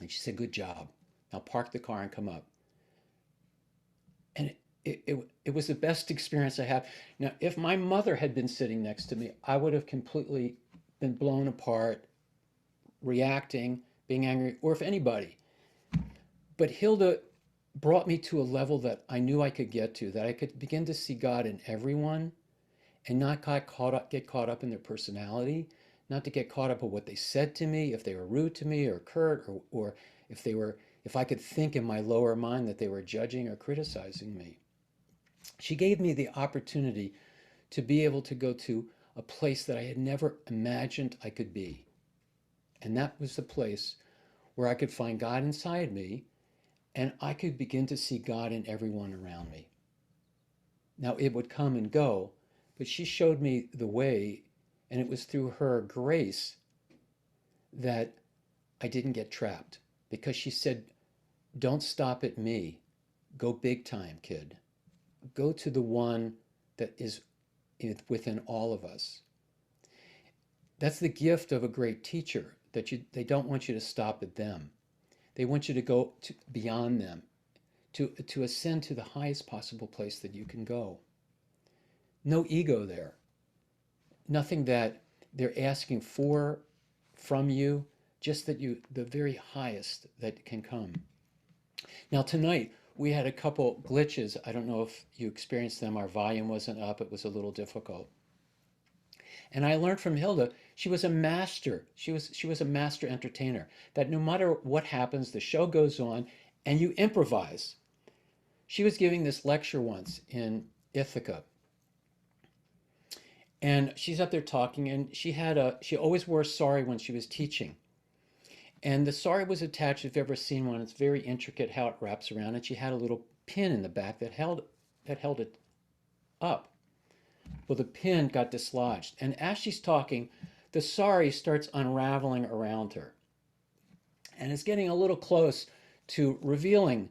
And she said, good job. Now park the car and come up. And it was the best experience I had. Now, if my mother had been sitting next to me, I would have completely been blown apart, reacting, being angry, or if anybody. But Hilda brought me to a level that I knew I could get to, that I could begin to see God in everyone and not get caught up in their personality, not to get caught up with what they said to me, if they were rude to me or curt, or if I could think in my lower mind that they were judging or criticizing me. She gave me the opportunity to be able to go to a place that I had never imagined I could be. And that was the place where I could find God inside me, and I could begin to see God in everyone around me. Now, it would come and go, but she showed me the way, and it was through her grace that I didn't get trapped, because she said, don't stop at me. Go big time, kid. Go to the one that is within all of us. That's the gift of a great teacher, that they don't want you to stop at them. They want you to go beyond them, to ascend to the highest possible place that you can go. No ego there. Nothing that they're asking from you, just that the very highest that can come. Now tonight, we had a couple glitches. I don't know if you experienced them. Our volume wasn't up. It was a little difficult. And I learned from Hilda, she was a master. She was a master entertainer, that no matter what happens, the show goes on and you improvise. She was giving this lecture once in Ithaca. And she's up there talking, and she always wore a sari when she was teaching. And the sari was attached, if you've ever seen one, it's very intricate how it wraps around, and she had a little pin in the back that held it up. Well, the pin got dislodged, and as she's talking, the sari starts unraveling around her. And it's getting a little close to revealing,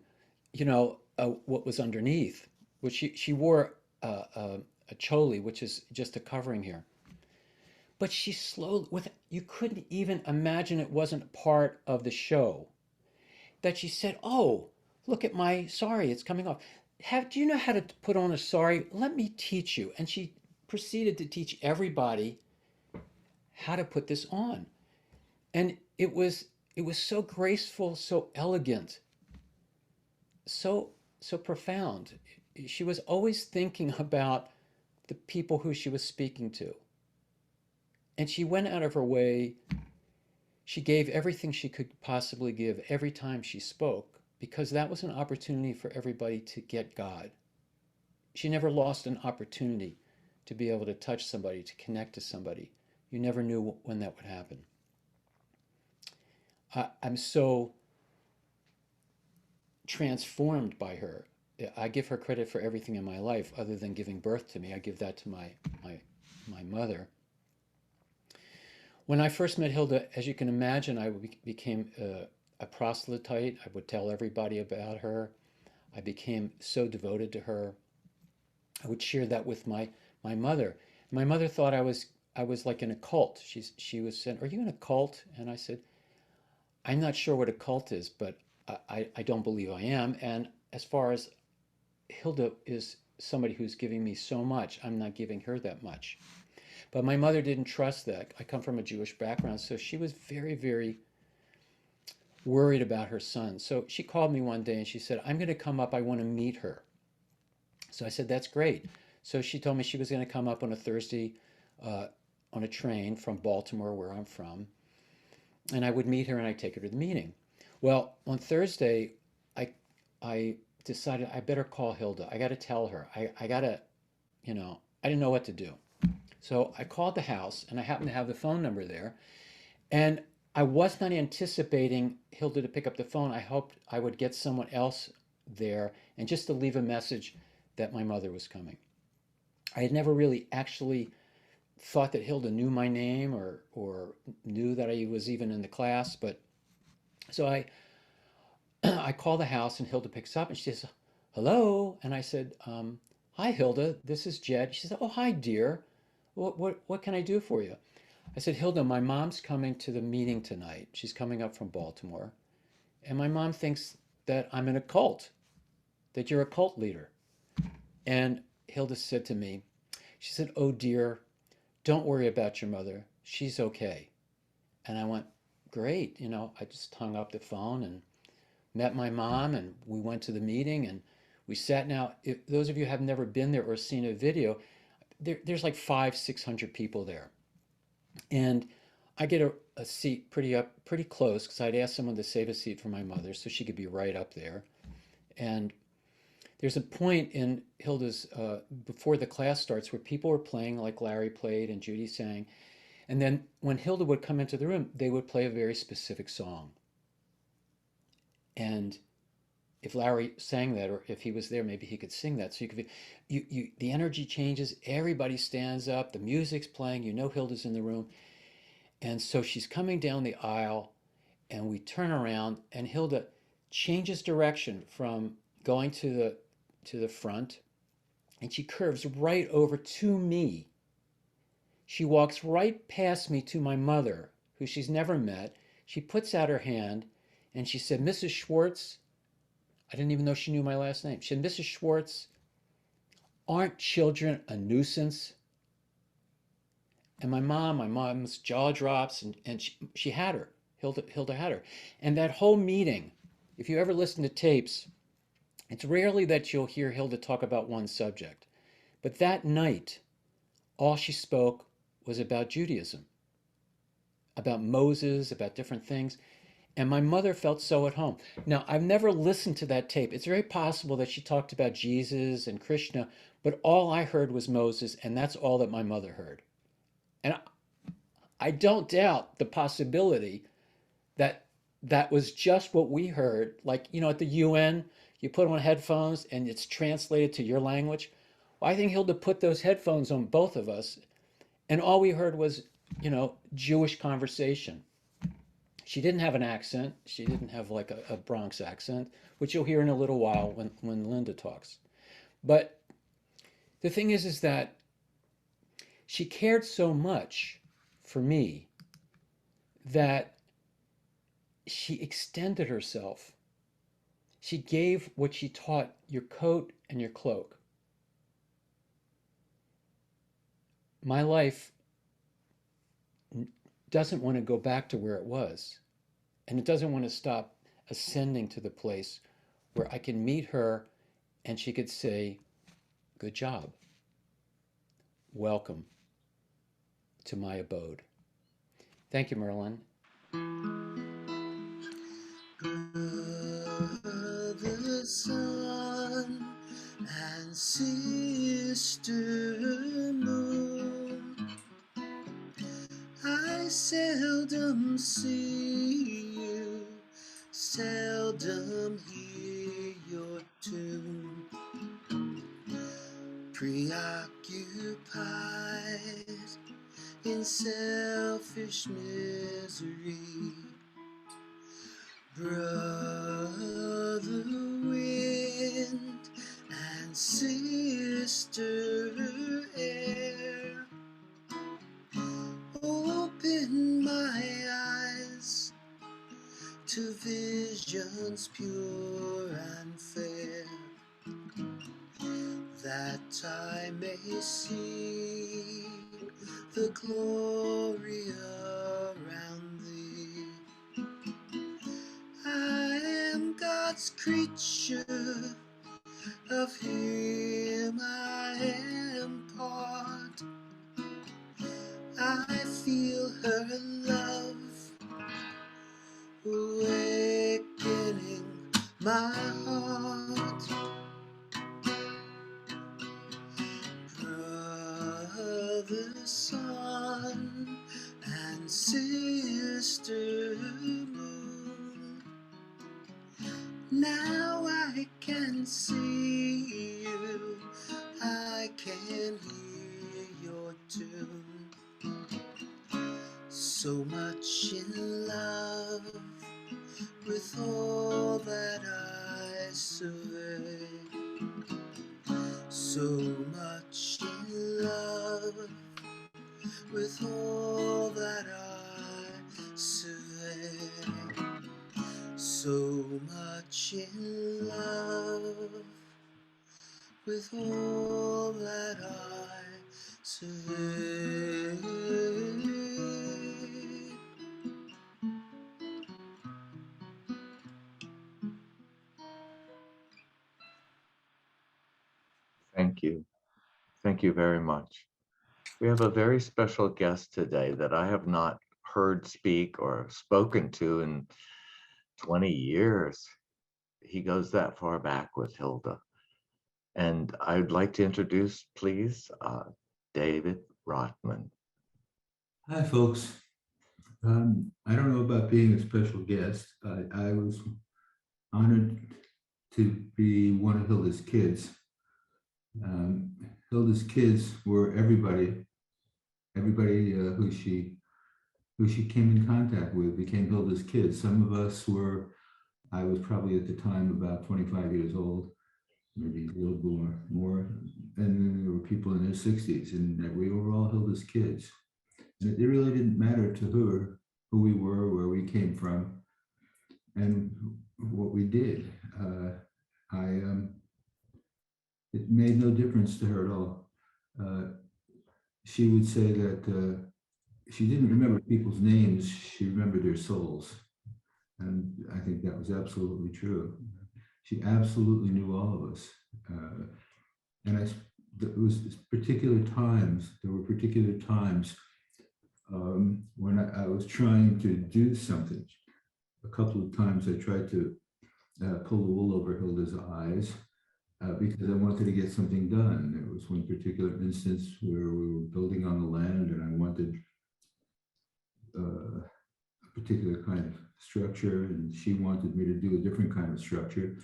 what was underneath, which she wore a choli, which is just a covering here. But she slowly, you couldn't even imagine it wasn't part of the show, that she said, oh, look at my sari, it's coming off. Do you know how to put on a sari? Let me teach you. And she proceeded to teach everybody how to put this on. And it was so graceful, so elegant, so profound. She was always thinking about the people who she was speaking to. And she went out of her way. She gave everything she could possibly give every time she spoke, because that was an opportunity for everybody to get God. She never lost an opportunity to be able to touch somebody, to connect to somebody. You never knew when that would happen. I'm so transformed by her. I give her credit for everything in my life other than giving birth to me. I give that to my mother. When I first met Hilda, as you can imagine, I became a proselyte. I would tell everybody about her. I became so devoted to her. I would share that with my mother. My mother thought I was like in a cult. She was saying, "Are you in a cult?" And I said, "I'm not sure what a cult is, but I don't believe I am. And as far as Hilda is somebody who's giving me so much, I'm not giving her that much." But my mother didn't trust that. I come from a Jewish background, so she was very, very worried about her son. So she called me one day and she said, "I'm going to come up. I want to meet her." So I said, "That's great." So she told me she was going to come up on a Thursday on a train from Baltimore, where I'm from, and I would meet her and I'd take her to the meeting. Well, on Thursday, I decided I better call Hilda. I got to tell her. I got to, I didn't know what to do. So I called the house, and I happened to have the phone number there. And I was not anticipating Hilda to pick up the phone. I hoped I would get someone else there, and just to leave a message that my mother was coming. I had never really actually thought that Hilda knew my name or knew that I was even in the class. But so I call the house and Hilda picks up and she says, "Hello." And I said, "Hi, Hilda. This is Jed." She said, "Oh, hi, dear. What can I do for you?" I said, "Hilda, my mom's coming to the meeting tonight. She's coming up from Baltimore. And my mom thinks that I'm in a cult, that you're a cult leader." And Hilda said to me, she said, "Oh, dear, don't worry about your mother. She's okay." And I went, "Great." I just hung up the phone and met my mom, and we went to the meeting and we sat. Now, if those of you have never been there or seen a video, there's like 500-600 people there. And I get a seat pretty close because I'd asked someone to save a seat for my mother so she could be right up there. And there's a point in Hilda's, before the class starts, where people were playing like Larry played and Judy sang. And then when Hilda would come into the room, they would play a very specific song. And if Larry sang that, or if he was there, maybe he could sing that. So the energy changes, everybody stands up, the music's playing, Hilda's in the room. And so she's coming down the aisle and we turn around and Hilda changes direction from going to the front, and she curves right over to me. She walks right past me to my mother, who she's never met. She puts out her hand and she said, "Mrs. Schwartz," I didn't even know she knew my last name. She said, "Mrs. Schwartz, aren't children a nuisance?" And my mom's jaw drops, and she had her. Hilda had her. And that whole meeting, if you ever listen to tapes, it's rarely that you'll hear Hilda talk about one subject. But that night, all she spoke was about Judaism, about Moses, about different things. And my mother felt so at home. Now, I've never listened to that tape. It's very possible that she talked about Jesus and Krishna, but all I heard was Moses, and that's all that my mother heard. And I don't doubt the possibility that that was just what we heard. Like, at the UN, you put on headphones and it's translated to your language. Well, I think Hilda put those headphones on both of us, and all we heard was, Jewish conversation. She didn't have an accent. She didn't have like a Bronx accent, which you'll hear in a little while when Linda talks. But the thing is that she cared so much for me that she extended herself. She gave what she taught, your coat and your cloak. My life doesn't want to go back to where it was. And it doesn't want to stop ascending to the place where I can meet her and she could say, "Good job. Welcome to my abode." Thank you, Merlin. Brother, sun, and sister moon, I seldom see you, seldom hear your tune. Preoccupied in selfish misery, brother wind and sister air, open my eyes to visions pure and fair, that I may see the glory around thee. I am God's creature, of him I am part. I feel her love awakening my heart. Brother, sun, and sister moon, now I can see you, I can hear your tune. so much in love with all that I survey, so much in love with all that I survey, so much in love with all that I survey. Thank you. Thank you very much. We have a very special guest today that I have not heard speak or spoken to in 20 years. He goes that far back with Hilda. And I'd like to introduce, please, David Rothman. Hi, folks. I don't know about being a special guest. I was honored to be one of Hilda's kids. Hilda's kids were everybody who she came in contact with became Hilda's kids. Some of us were, I was probably at the time about 25 years old, maybe a little more, and then there were people in their 60s, and we were all Hilda's kids. And it really didn't matter to her who we were, where we came from, and what we did. It made no difference to her at all. She would say that she didn't remember people's names, she remembered their souls. And I think that was absolutely true. She absolutely knew all of us. And there were particular times when I was trying to do something. A couple of times I tried to pull the wool over Hilda's eyes because I wanted to get something done. There was one particular instance where we were building on the land and I wanted a particular kind of structure, and she wanted me to do a different kind of structure.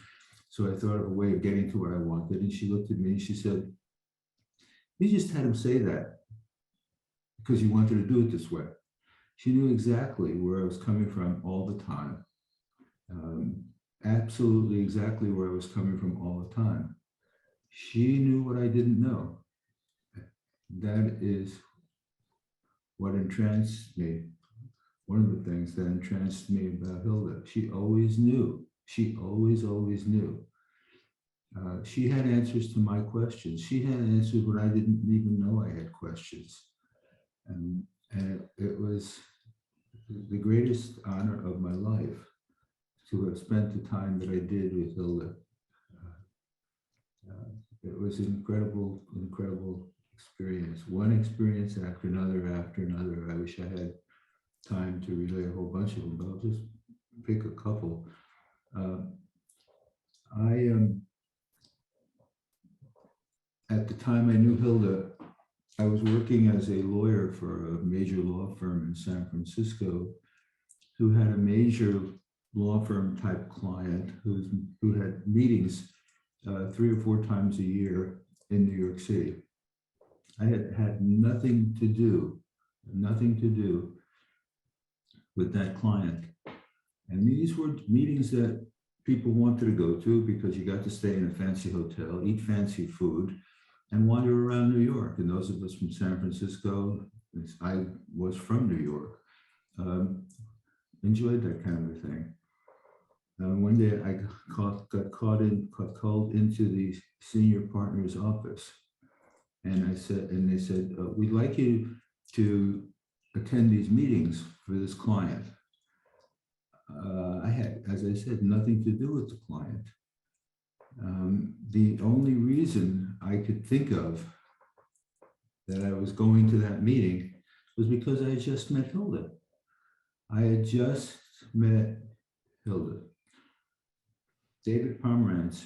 So I thought of a way of getting to what I wanted, and she looked at me and she said, "You just had him say that because you wanted to do it this way." She knew exactly where I was coming from all the time. Absolutely exactly where I was coming from all the time. She knew what I didn't know. That is what entranced me. One of the things that entranced me about Hilda. She always knew. She always knew. She had answers to my questions. She had answers when I didn't even know I had questions. And it was the greatest honor of my life to have spent the time that I did with Hilda. It was an incredible experience. One experience after another. I wish I had time to relay a whole bunch of them, but I'll just pick a couple. At the time I knew Hilda, I was working as a lawyer for a major law firm in San Francisco who had a major law firm type client who had meetings 3 or 4 times a year in New York City. I had nothing to do with that client. And these were meetings that people wanted to go to because you got to stay in a fancy hotel, eat fancy food, and wander around New York. And those of us from San Francisco, I was from New York, enjoyed that kind of a thing. One day I got called into the senior partner's office, and they said, "We'd like you to attend these meetings for this client." I had, as I said, nothing to do with the client. The only reason I could think of that I was going to that meeting was because I had just met Hilda. I had just met Hilda. David Pomerantz,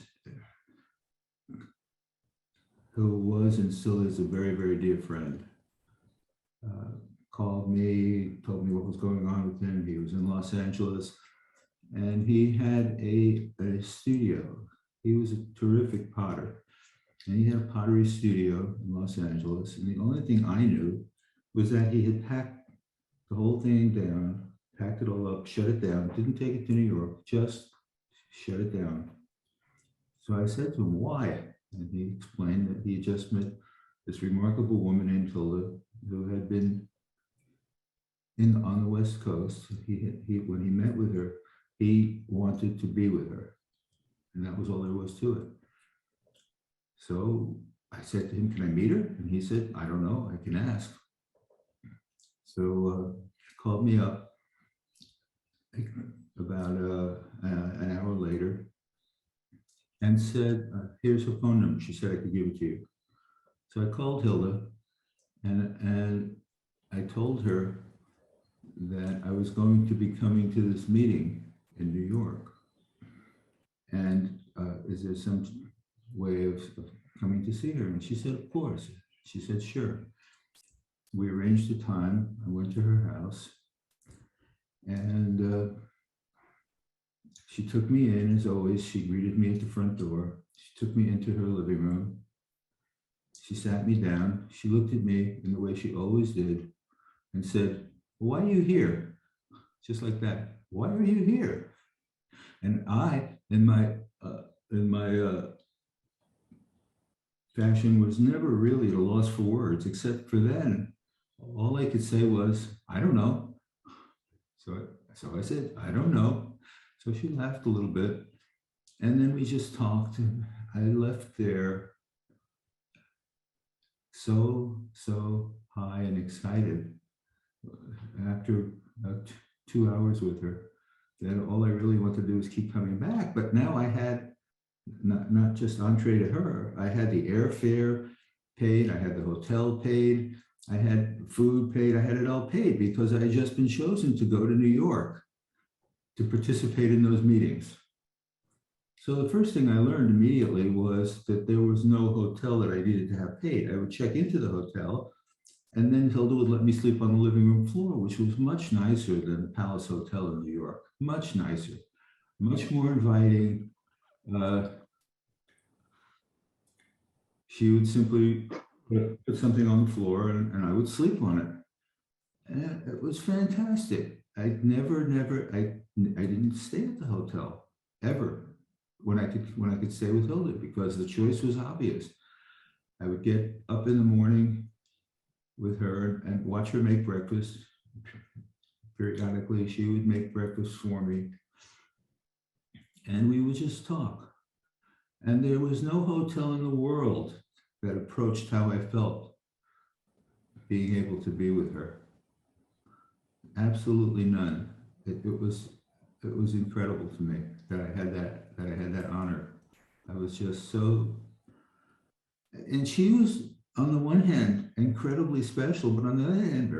who was and still is a very, very dear friend, called me, told me what was going on with him. He was in Los Angeles, and he had a studio. He was a terrific potter, and he had a pottery studio in Los Angeles. And the only thing I knew was that he had packed the whole thing down, packed it all up, shut it down, didn't take it to New York, just shut it down. So I said to him, why? And he explained that he had just met this remarkable woman named Hilda, who had been on the West Coast. When he met with her, he wanted to be with her. And that was all there was to it. So I said to him, can I meet her? And he said, I don't know, I can ask. So he called me up about an hour later and said, here's her phone number. She said I could give it to you. So I called Hilda and I told her that I was going to be coming to this meeting in New York. And is there some way of coming to see her? And she said, of course. She said, sure. We arranged a time. I went to her house and she took me in, as always. She greeted me at the front door. She took me into her living room. She sat me down. She looked at me in the way she always did and said, why are you here? Just like that. Why are you here? And I, in my fashion, was never really at a loss for words, except for then. All I could say was, I don't know. So I said, I don't know. So she laughed a little bit. And then we just talked. And I left there so high and excited after about 2 hours with her, that all I really wanted to do was keep coming back. But now I had not just entree to her, I had the airfare paid, I had the hotel paid, I had food paid, I had it all paid because I had just been chosen to go to New York to participate in those meetings. So the first thing I learned immediately was that there was no hotel that I needed to have paid. I would check into the hotel and then Hilda would let me sleep on the living room floor, which was much nicer than the Palace Hotel in New York. Much nicer, much more inviting. She would simply put something on the floor and I would sleep on it. And it was fantastic. I didn't stay at the hotel ever when I could stay with Hilda because the choice was obvious. I would get up in the morning with her and watch her make breakfast. Periodically, she would make breakfast for me. And we would just talk. And there was no hotel in the world that approached how I felt being able to be with her. Absolutely none. It was incredible to me that I had that honor. I was just so, and she was on the one hand incredibly special, but on the other hand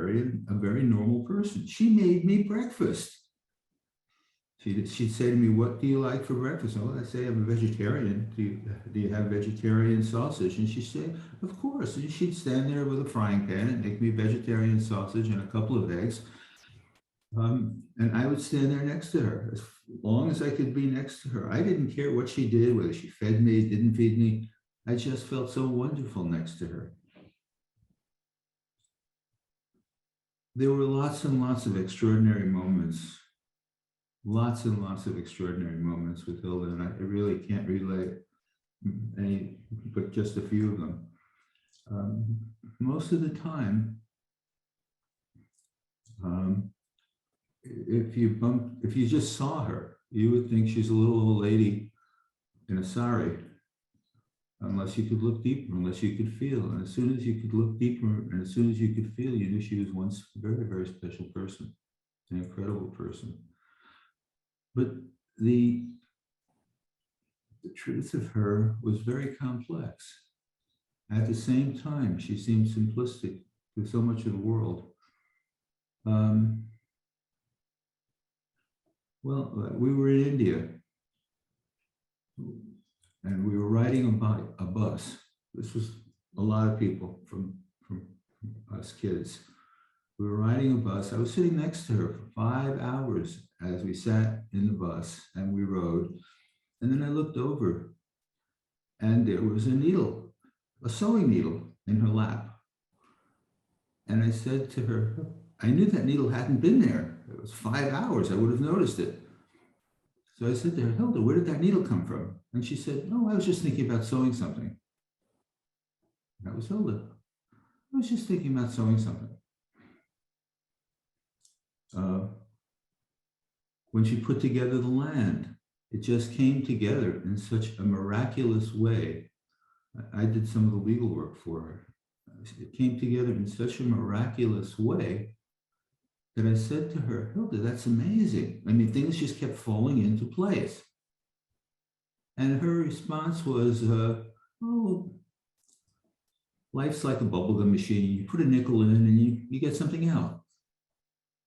a very normal person. She made me breakfast. She'd say to me, what do you like for breakfast? Oh, I'd say I'm a vegetarian. Do you have vegetarian sausage? And she'd say, of course. And she'd stand there with a frying pan and make me vegetarian sausage and a couple of eggs. And I would stand there next to her as long as I could be next to her. I didn't care what she did, whether she fed me, didn't feed me. I just felt so wonderful next to her. There were lots and lots of extraordinary moments. Lots and lots of extraordinary moments with Hilda, and I really can't relate any, but just a few of them. Most of the time, if you just saw her, you would think she's a little old lady in a sari, unless you could look deeper, unless you could feel. And as soon as you could look deeper, and as soon as you could feel, you knew she was once a very, very special person, an incredible person. But the truth of her was very complex. At the same time, she seemed simplistic to so much of the world. Well, we were in India, and we were riding a bus. This was a lot of people from us kids. We were riding a bus. I was sitting next to her for 5 hours as we sat in the bus and we rode. And then I looked over and there was a needle, a sewing needle in her lap. And I said to her, I knew that needle hadn't been there. It was 5 hours. I would have noticed it. So I said to her, Hilda, where did that needle come from? And she said, oh, I was just thinking about sewing something. That was Hilda. I was just thinking about sewing something. When she put together the land, it just came together in such a miraculous way. I did some of the legal work for her. It came together in such a miraculous way that I said to her, Hilda, that's amazing. I mean, things just kept falling into place. And her response was, oh, life's like a bubblegum machine. You put a nickel in and you get something out.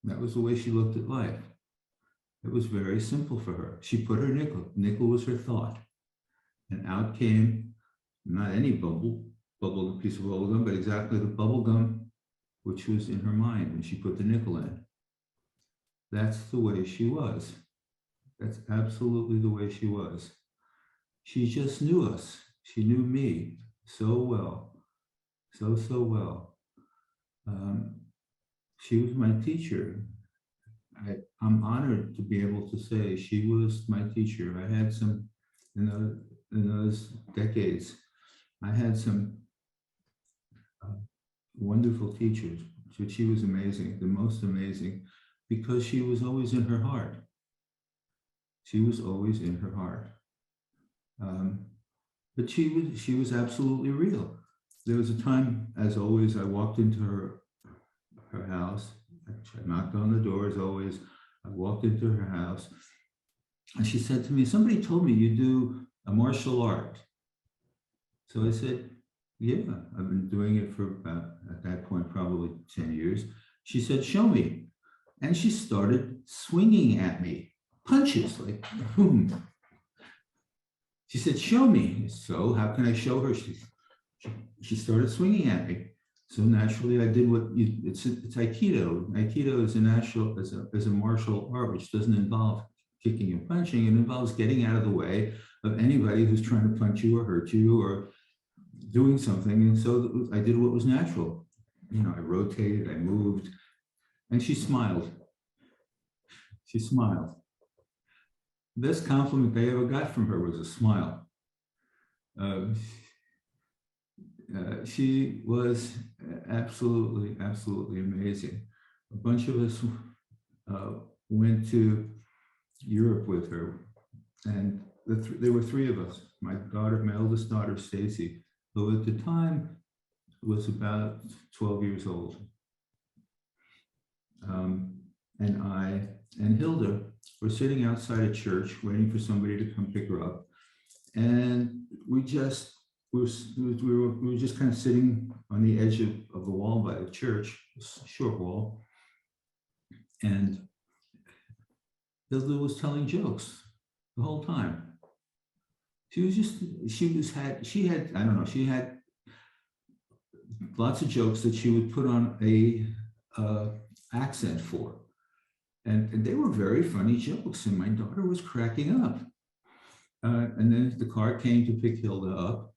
That was the way she looked at life. It was very simple for her. She put her nickel. Nickel was her thought. And out came not any bubble piece of bubble gum, but exactly the bubble gum which was in her mind when she put the nickel in. That's the way she was. That's absolutely the way she was. She just knew us. She knew me so well, so well. She was my teacher. I'm honored to be able to say she was my teacher. I had some, in those decades, I had some wonderful teachers, but she was amazing, the most amazing, because she was always in her heart. She was always in her heart. But she was absolutely real. There was a time, as always, I walked into her house. I knocked on the door, as always. I walked into her house, and she said to me, somebody told me you do a martial art. So I said, yeah, I've been doing it for about, at that point, probably 10 years. She said, show me. And she started swinging at me, punches, like, boom. She said, show me. So how can I show her? She started swinging at me. So naturally, I did what it's Aikido. Aikido is a martial art, which doesn't involve kicking and punching. It involves getting out of the way of anybody who's trying to punch you or hurt you or doing something. And so I did what was natural. You know, I rotated, I moved, and she smiled. She smiled. The best compliment I ever got from her was a smile. She was absolutely amazing. A bunch of us went to Europe with her, and there were three of us. My eldest daughter, Stacy, who at the time was about 12 years old. And I and Hilda were sitting outside a church waiting for somebody to come pick her up. And we were just kind of sitting on the edge of the wall by the church, a short wall. And Hilda was telling jokes the whole time. She had lots of jokes that she would put on a accent for. And they were very funny jokes, and my daughter was cracking up. And then the car came to pick Hilda up,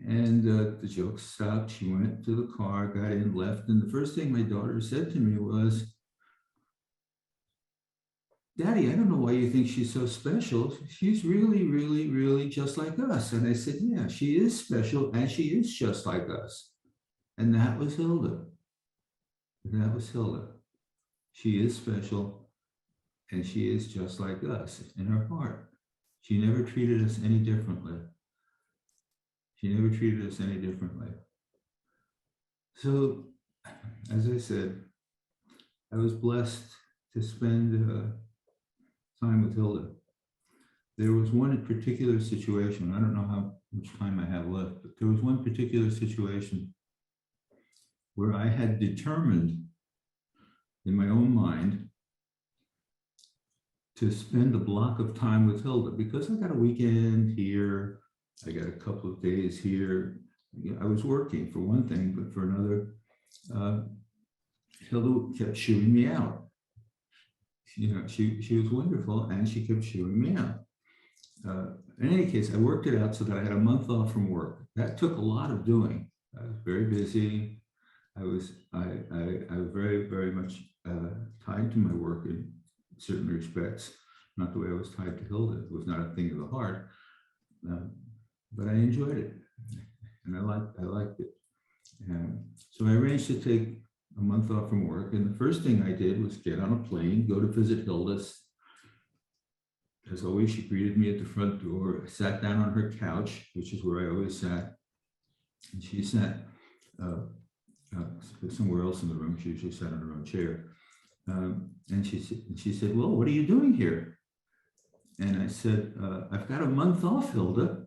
and the jokes stopped. She went to the car, got in, left, and the first thing my daughter said to me was, Daddy, I don't know why you think she's so special. She's really just like us. And I said, yeah, she is special, and she is just like us. And that was Hilda. That was Hilda. She is special, and she is just like us in her heart. She never treated us any differently. She never treated us any differently. So, as I said, I was blessed to spend time with Hilda. There was one particular situation, I don't know how much time I have left, but there was one particular situation where I had determined in my own mind to spend a block of time with Hilda, because I got a weekend here, I got a couple of days here. I was working for one thing, but for another, Hilda kept shooing me out. You know, she was wonderful, and she kept shooing me out. In any case, I worked it out so that I had a month off from work. That took a lot of doing. I was very busy. I was very, very much tied to my work in certain respects, not the way I was tied to Hilda. It was not a thing of the heart, but I enjoyed it, and I liked it. So I arranged to take a month off from work, and the first thing I did was get on a plane, go to visit Hilda. As always, she greeted me at the front door. I sat down on her couch, which is where I always sat, and she sat somewhere else in the room. She usually sat on her own chair. And she said, well, what are you doing here? And I said, I've got a month off, Hilda.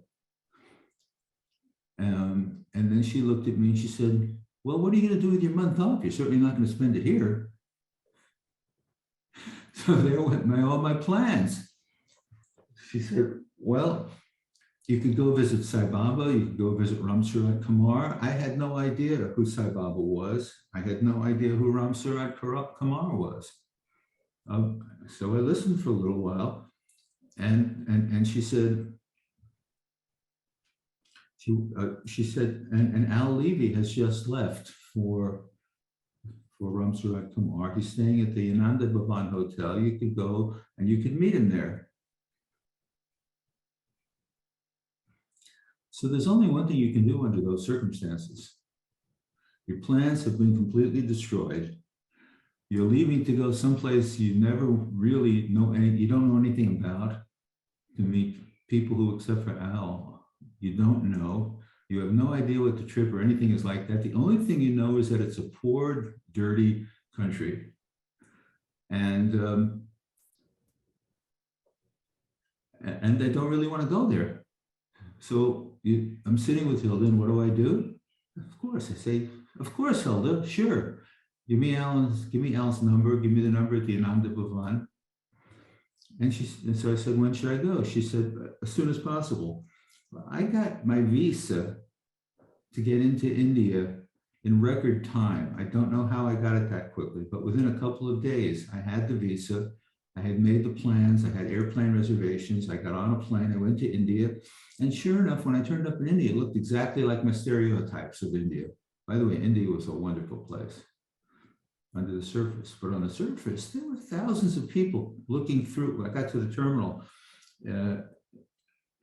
And then she looked at me and she said, well, what are you going to do with your month off? You're certainly not going to spend it here. So there went all my plans. She said, well, you could go visit Sai Baba, you could go visit Ram Surat Kamar. I had no idea who Sai Baba was. I had no idea who Ram Surat Kamar was. So I listened for a little while, and she said, she said, and Al Levy has just left for Ram Surat Kamar. He's staying at the Ananda Bhavan Hotel. You could go and you could meet him there. So there's only one thing you can do under those circumstances. Your plans have been completely destroyed. You're leaving to go someplace you never really know you don't know anything about, to meet people who, except for Al, you don't know. You have no idea what the trip or anything is like that. The only thing you know is that it's a poor, dirty country. And they don't really want to go there. So I'm sitting with Hilda, and what do? Of course, I say, of course, Hilda, sure. Give me Al's number, give me the number at the Ananda Bhavan. And so I said, when should I go? She said, as soon as possible. I got my visa to get into India in record time. I don't know how I got it that quickly, but within a couple of days, I had the visa. I had made the plans. I had airplane reservations. I got on a plane. I went to India. And sure enough, when I turned up in India, it looked exactly like my stereotypes of India. By the way, India was a wonderful place under the surface. But on the surface, there were thousands of people looking through. When I got to the terminal,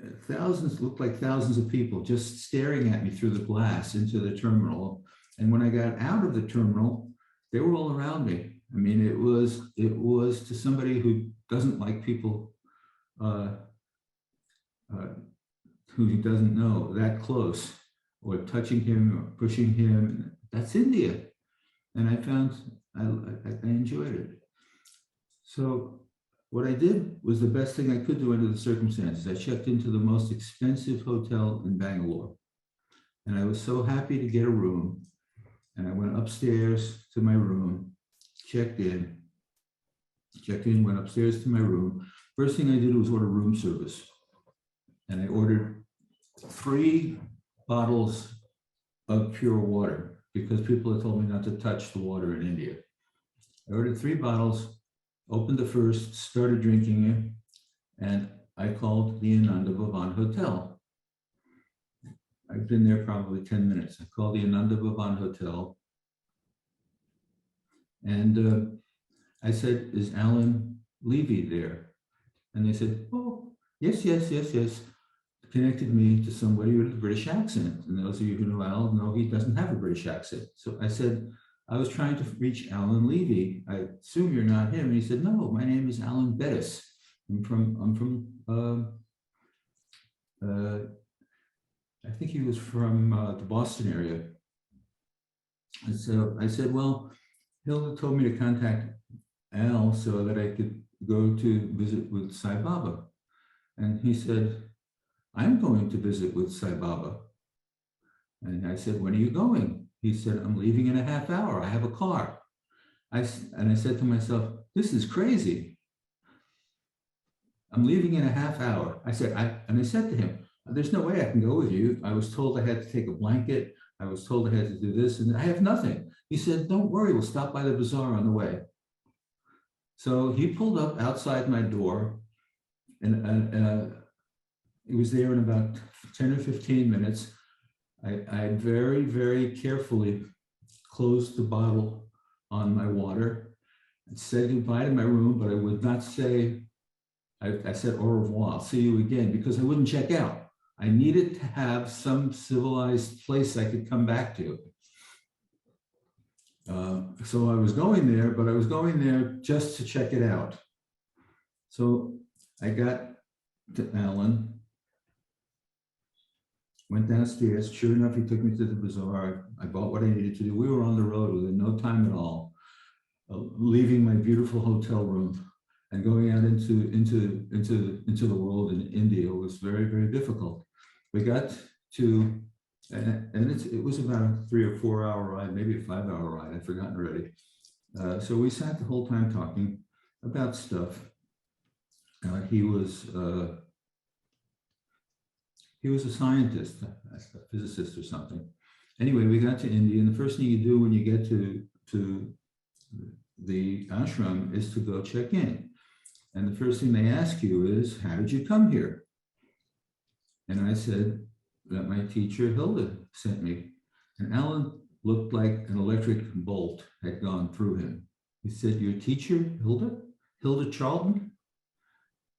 looked like thousands of people just staring at me through the glass into the terminal. And when I got out of the terminal, they were all around me. I mean, it was to somebody who doesn't like people, who he doesn't know that close, or touching him or pushing him. That's India. And I found I enjoyed it. So what I did was the best thing I could do under the circumstances. I checked into the most expensive hotel in Bangalore. And I was so happy to get a room. And I went upstairs to my room, checked in, went upstairs to my room. First thing I did was order room service. And I ordered 3 bottles of pure water because people had told me not to touch the water in India. I ordered 3 bottles, opened the first, started drinking it, and I called the Ananda Bhavan Hotel. I've been there probably 10 minutes. I called the Ananda Bhavan Hotel, and I said, is Alan Levy there? And they said, oh, yes. Connected me to somebody with a British accent. And those of you who know Al know he doesn't have a British accent. So I said, I was trying to reach Alan Levy. I assume you're not him. And he said, no, my name is Alan Bettis. I'm from I think he was from the Boston area. And so I said, well, Hilda told me to contact Al so that I could go to visit with Sai Baba. And he said, I'm going to visit with Sai Baba. And I said, when are you going? He said, I'm leaving in a half hour. I have a car. And I said to myself, this is crazy. I'm leaving in a half hour. I said to him, there's no way I can go with you. I was told I had to take a blanket. I was told I had to do this, and I have nothing. He said, don't worry, we'll stop by the bazaar on the way. So he pulled up outside my door, and he was there in about 10 or 15 minutes. I very, very carefully closed the bottle on my water and said goodbye to my room, but I would not say, I said au revoir, I'll see you again, because I wouldn't check out. I needed to have some civilized place I could come back to. So I was going there, but I was going there just to check it out. So I got to Alan, went downstairs. Sure enough, he took me to the bazaar. I bought what I needed to do. We were on the road within no time at all, leaving my beautiful hotel room and going out into the world in India was very, very difficult. We got to, and it was about a 3 or 4 hour ride, maybe a 5 hour ride. I've forgotten already. So we sat the whole time talking about stuff. He was a scientist, a physicist or something. Anyway, we got to India, and the first thing you do when you get to the ashram is to go check in. And the first thing they ask you is, how did you come here? And I said that my teacher Hilda sent me. And Alan looked like an electric bolt had gone through him. He said, your teacher, Hilda? Hilda Charlton?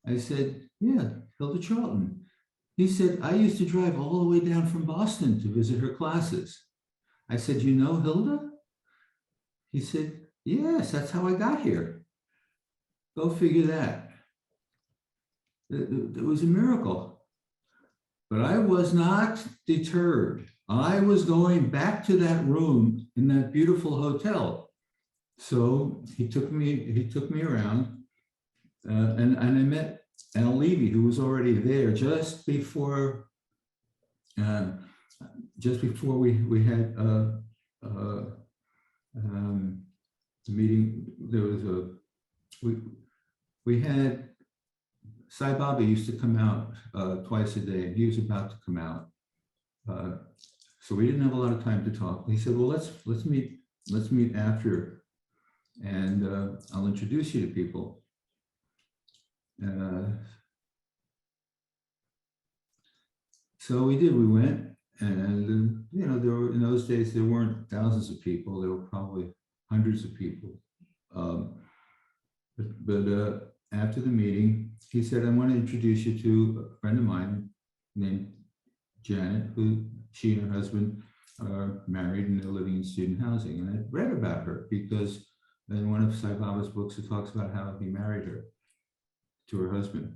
I said, yeah, Hilda Charlton. He said, I used to drive all the way down from Boston to visit her classes. I said, you know Hilda? He said, yes, that's how I got here. Go figure that. It was a miracle. But I was not deterred. I was going back to that room in that beautiful hotel. So he took me around, and I met Al Levy, who was already there just before we had the meeting. There was we had Sai Baba used to come out twice a day, and he was about to come out. So we didn't have a lot of time to talk. He said, well, let's meet after, and I'll introduce you to people. So we did, we went, and you know, there were, in those days, there weren't thousands of people, there were probably hundreds of people. But after the meeting, he said, I want to introduce you to a friend of mine named Janet, who she and her husband are married and they're living in student housing. And I read about her because in one of Sai Baba's books, it talks about how he married her to her husband.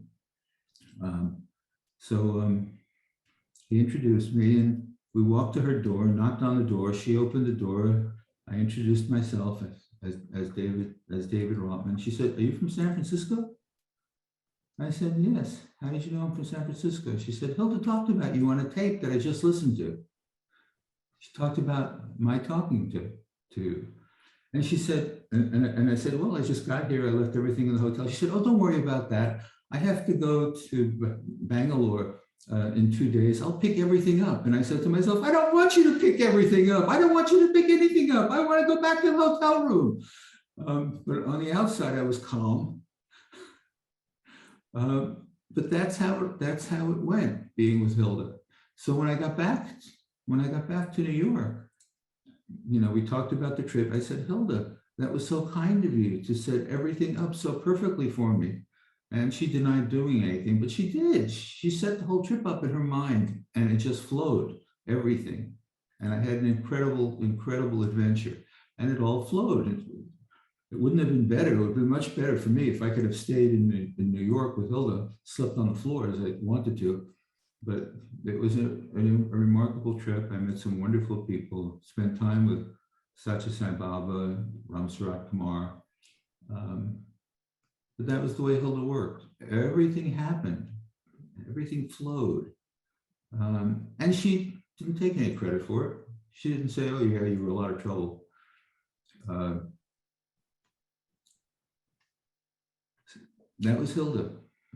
He introduced me, and we walked to her door, knocked on the door. She opened the door. I introduced myself as David Rotman. She said, are you from San Francisco? I said, yes. How did you know I'm from San Francisco? She said, Hilda talked about you on a tape that I just listened to. She talked about my talking to you. And she said, and I said, well, I just got here. I left everything in the hotel. She said, oh, don't worry about that. I have to go to Bangalore in 2 days. I'll pick everything up. And I said to myself, I don't want you to pick everything up. I don't want you to pick anything up. I want to go back to the hotel room. But on the outside, I was calm. But that's how it went, being with Hilda. So when I got back to New York, you know, we talked about the trip. I said, Hilda, that was so kind of you to set everything up so perfectly for me. And she denied doing anything, but she did. She set the whole trip up in her mind, and it just flowed, everything. And I had an incredible, incredible adventure, and it all flowed. It wouldn't have been better. It would have been much better for me if I could have stayed in New York with Hilda, slept on the floor as I wanted to. But it was a remarkable trip. I met some wonderful people, spent time with Satya Sai Baba, Ram Sarat Kumar. But that was the way Hilda worked. Everything happened. Everything flowed. And she didn't take any credit for it. She didn't say, oh yeah, you were a lot of trouble. That was Hilda.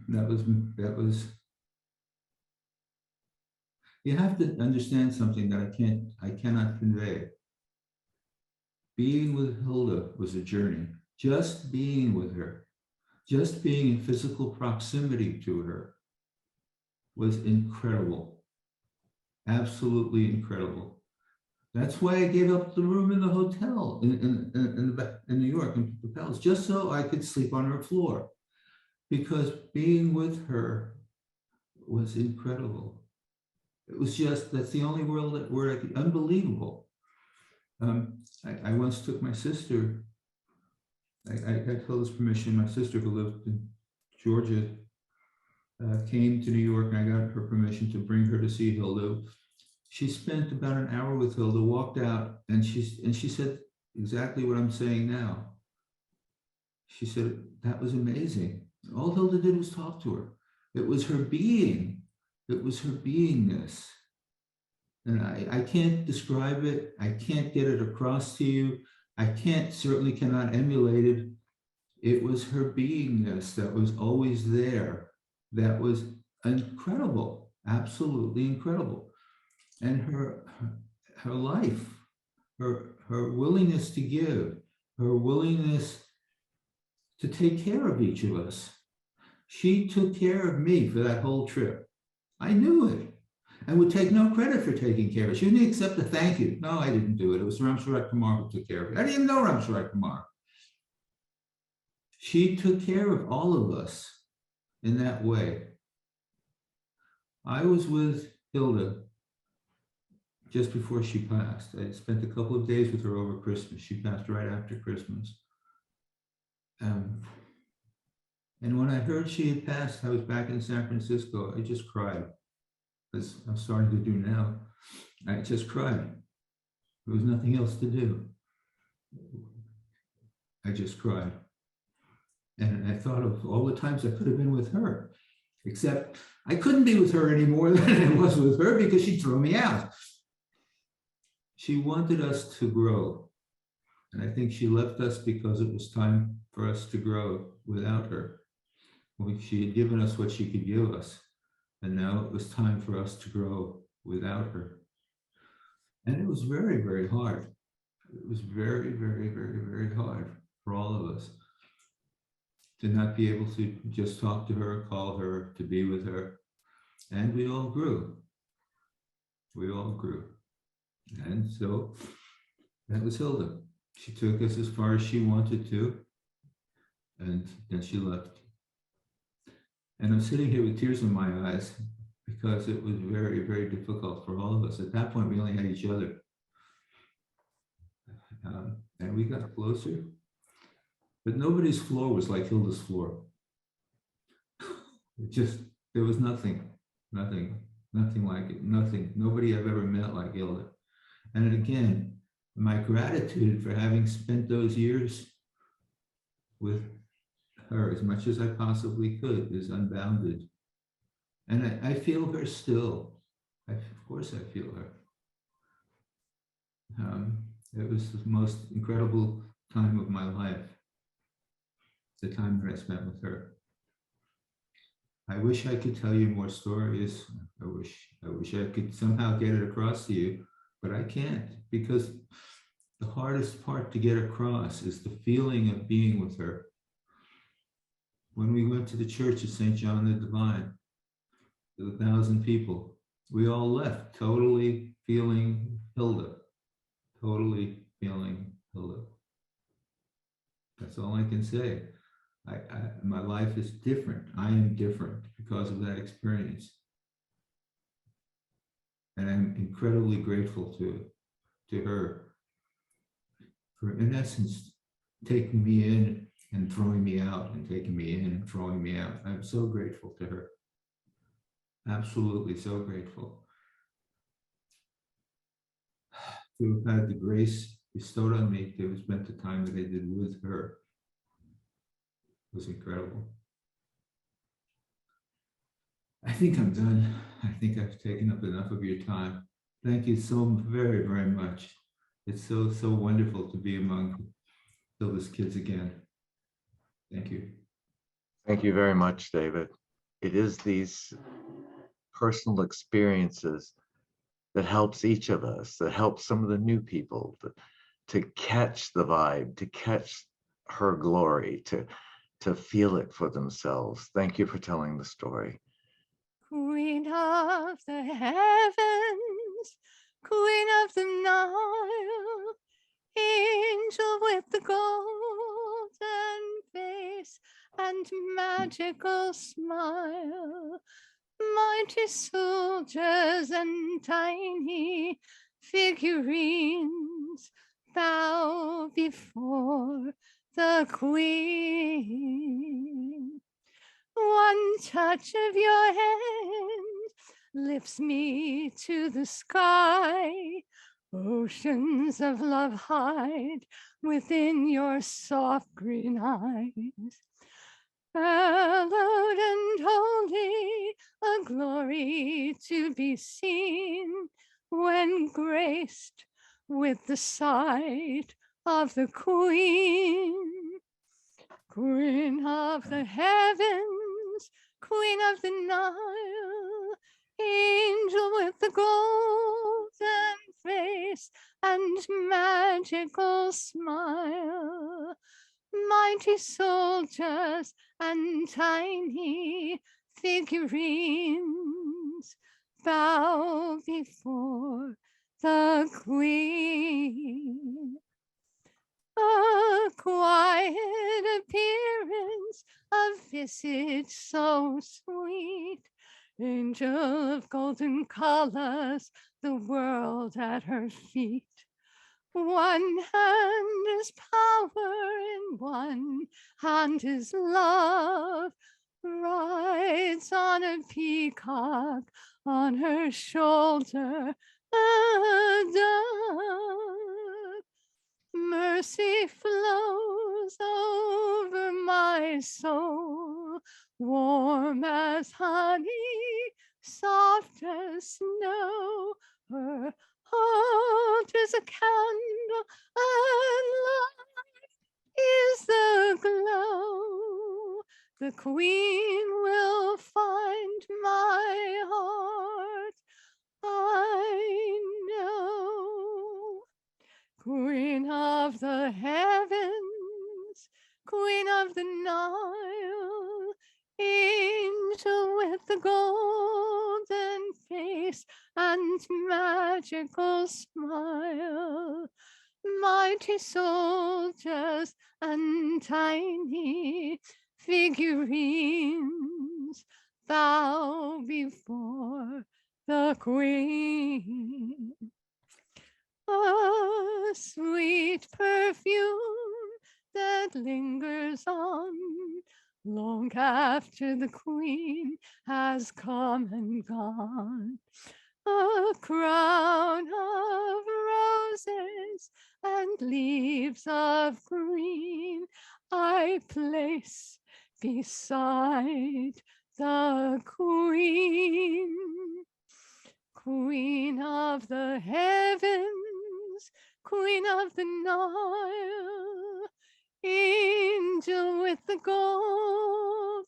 That was. You have to understand something that I cannot convey. Being with Hilda was a journey. Just being with her, just being in physical proximity to her was incredible. Absolutely incredible. That's why I gave up the room in the hotel in New York, in the Palace, just so I could sleep on her floor. Because being with her was incredible. It was just, that's the only word I could, unbelievable. I once took my sister, I got Hilda's permission, my sister who lived in Georgia came to New York, and I got her permission to bring her to see Hilda. She spent about an hour with Hilda, walked out, and she said exactly what I'm saying now. She said, that was amazing. All Hilda did was talk to her. It was her being. It was her beingness. And I can't describe it. I can't get it across to you. I certainly cannot emulate it. It was her beingness that was always there. That was incredible, absolutely incredible. And her life, her willingness to give, her willingness to take care of each of us. She took care of me for that whole trip. I knew it and would take no credit for taking care of it. She didn't accept a thank you. No, I didn't do it. It was Ramsarat Kumar who took care of it. I didn't even know Ramsarat Kumar. She took care of all of us in that way. I was with Hilda just before she passed. I spent a couple of days with her over Christmas. She passed right after Christmas. And when I heard she had passed, I was back in San Francisco. I just cried, as I'm starting to do now. I just cried. There was nothing else to do. I just cried. And I thought of all the times I could have been with her, except I couldn't be with her any more than I was with her because she threw me out. She wanted us to grow. And I think she left us because it was time for us to grow without her. She had given us what she could give us. And now it was time for us to grow without her. And it was very, very hard. It was very, very, very, very hard for all of us to not be able to just talk to her, call her, to be with her. And we all grew. We all grew. And so that was Hilda. She took us as far as she wanted to, and then she left. And I'm sitting here with tears in my eyes because it was very, very difficult for all of us. At that point, we only had each other. And we got closer. But nobody's floor was like Hilda's floor. There was nothing like it, nothing. Nobody I've ever met like Hilda. And again, my gratitude for having spent those years with her as much as I possibly could is unbounded. And I feel her still. Of course I feel her. It was the most incredible time of my life, the time that I spent with her. I wish I could tell you more stories. I wish I could somehow get it across to you, but I can't, because the hardest part to get across is the feeling of being with her. When we went to the church of St. John the Divine, with 1,000 people, we all left totally feeling Hilda, totally feeling Hilda. That's all I can say. My life is different. I am different because of that experience. And I'm incredibly grateful to her for, in essence, taking me in and throwing me out, and taking me in and throwing me out. I'm so grateful to her. Absolutely so grateful. To have had the grace bestowed on me to have spent the time that I did with her was incredible. I think I'm done. I think I've taken up enough of your time. Thank you so very, very much. It's so wonderful to be among Hilda's kids again. Thank you. Thank you very much, David. It is these personal experiences that helps each of us, that helps some of the new people to catch the vibe, to catch her glory, to feel it for themselves. Thank you for telling the story. Queen of the heavens, Queen of the Nile, angel with the golden face and magical smile, mighty soldiers and tiny figurines bow before the Queen. One touch of your hand lifts me to the sky. Oceans of love hide within your soft green eyes. Hallowed and holy, a glory to be seen when graced with the sight of the Queen. Queen of the heavens, Queen of the Nile, angel with the golden face and magical smile, mighty soldiers and tiny figurines bow before the Queen. A quiet appearance, a visage so sweet, angel of golden colors, the world at her feet. One hand is power, in one hand is love, rides on a peacock, on her shoulder a dove. Mercy flows over my soul, warm as honey, soft as snow. Her heart is a candle, and life is the glow. The Queen will find my heart, I know. Queen of the heavens, Queen of the Nile, angel with the golden face and magical smile, mighty soldiers and tiny figurines bow before the Queen. A sweet perfume that lingers on long after the Queen has come and gone. A crown of roses and leaves of green I place beside the Queen. Queen of the heavens, Queen of the Nile, angel with the golden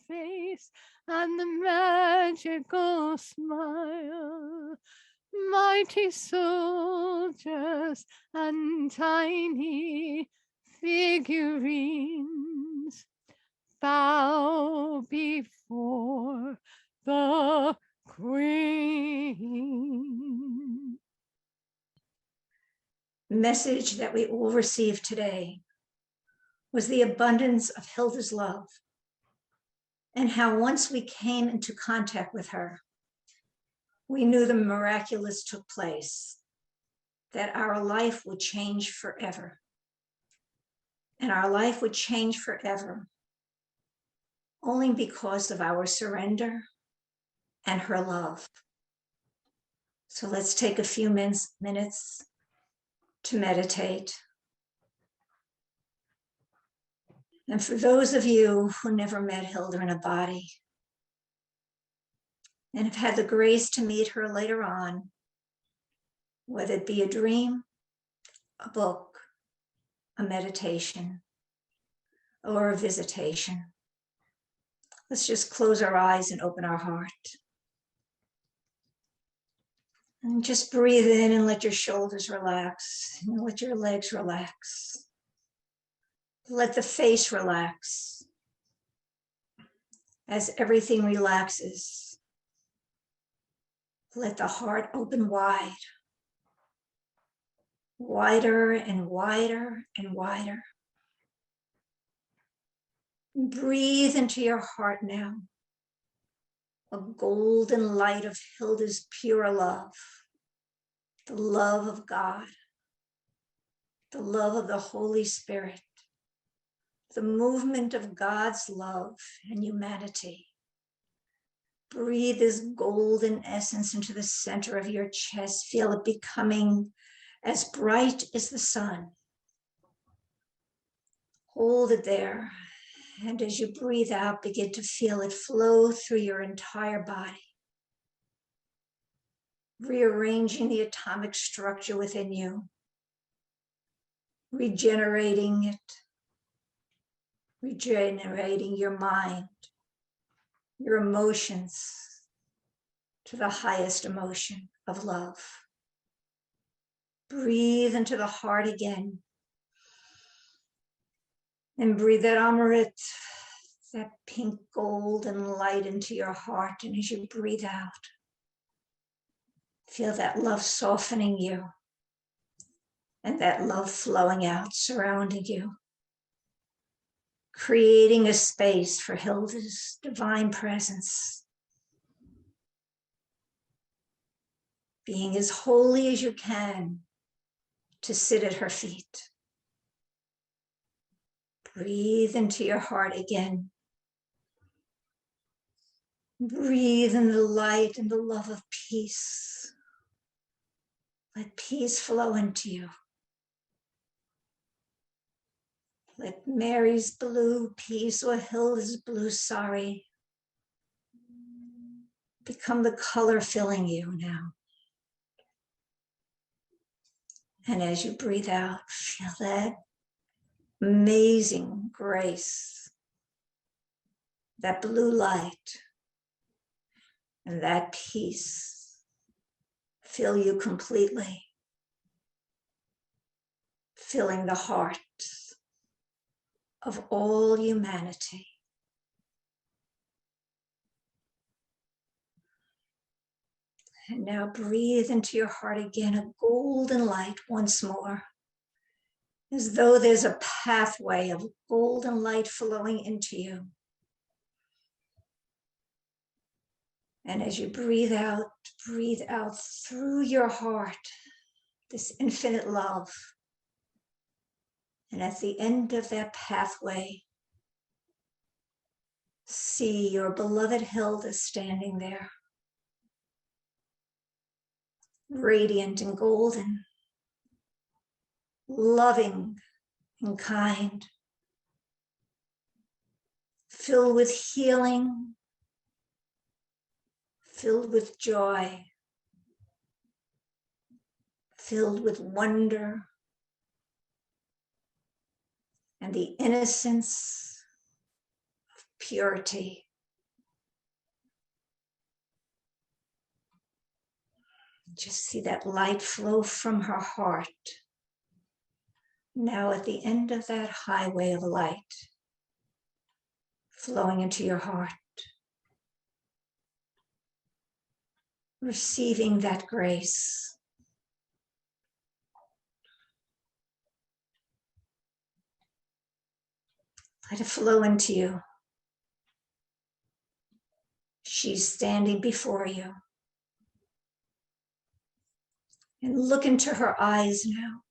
face and the magical smile, mighty soldiers and tiny figurines bow before the Queen. Message that we all received today was the abundance of Hilda's love and how once we came into contact with her, we knew the miraculous took place, that our life would change forever. And our life would change forever only because of our surrender and her love. So let's take a few minutes to meditate. And for those of you who never met Hilda in a body and have had the grace to meet her later on, whether it be a dream, a book, a meditation, or a visitation, let's just close our eyes and open our heart. And just breathe in and let your shoulders relax, and let your legs relax. Let the face relax. As everything relaxes, Let the heart open wide, wider and wider and wider. Breathe into your heart now, a golden light of Hilda's pure love, the love of God, the love of the Holy Spirit, the movement of God's love and humanity. Breathe this golden essence into the center of your chest. Feel it becoming as bright as the sun. Hold it there. And as you breathe out, begin to feel it flow through your entire body, rearranging the atomic structure within you, regenerating it, regenerating your mind, your emotions to the highest emotion of love. Breathe into the heart again. And breathe that Amrit, that pink golden light into your heart. And as you breathe out, feel that love softening you and that love flowing out, surrounding you, creating a space for Hilda's divine presence. Being as holy as you can to sit at her feet. Breathe into your heart again. Breathe in the light and the love of peace. Let peace flow into you. Let Mary's blue peace or Hilda's blue sari become the color filling you now. And as you breathe out, feel that amazing grace, that blue light, and that peace fill you completely, filling the heart of all humanity. And now breathe into your heart again, a golden light once more, as though there's a pathway of golden light flowing into you. And as you breathe out through your heart, this infinite love. And at the end of that pathway, see your beloved Hilda standing there, radiant and golden, loving and kind, filled with healing, filled with joy, filled with wonder, and the innocence of purity. Just see that light flow from her heart. Now at the end of that highway of light, flowing into your heart, receiving that grace. Let it flow into you. She's standing before you. And look into her eyes now.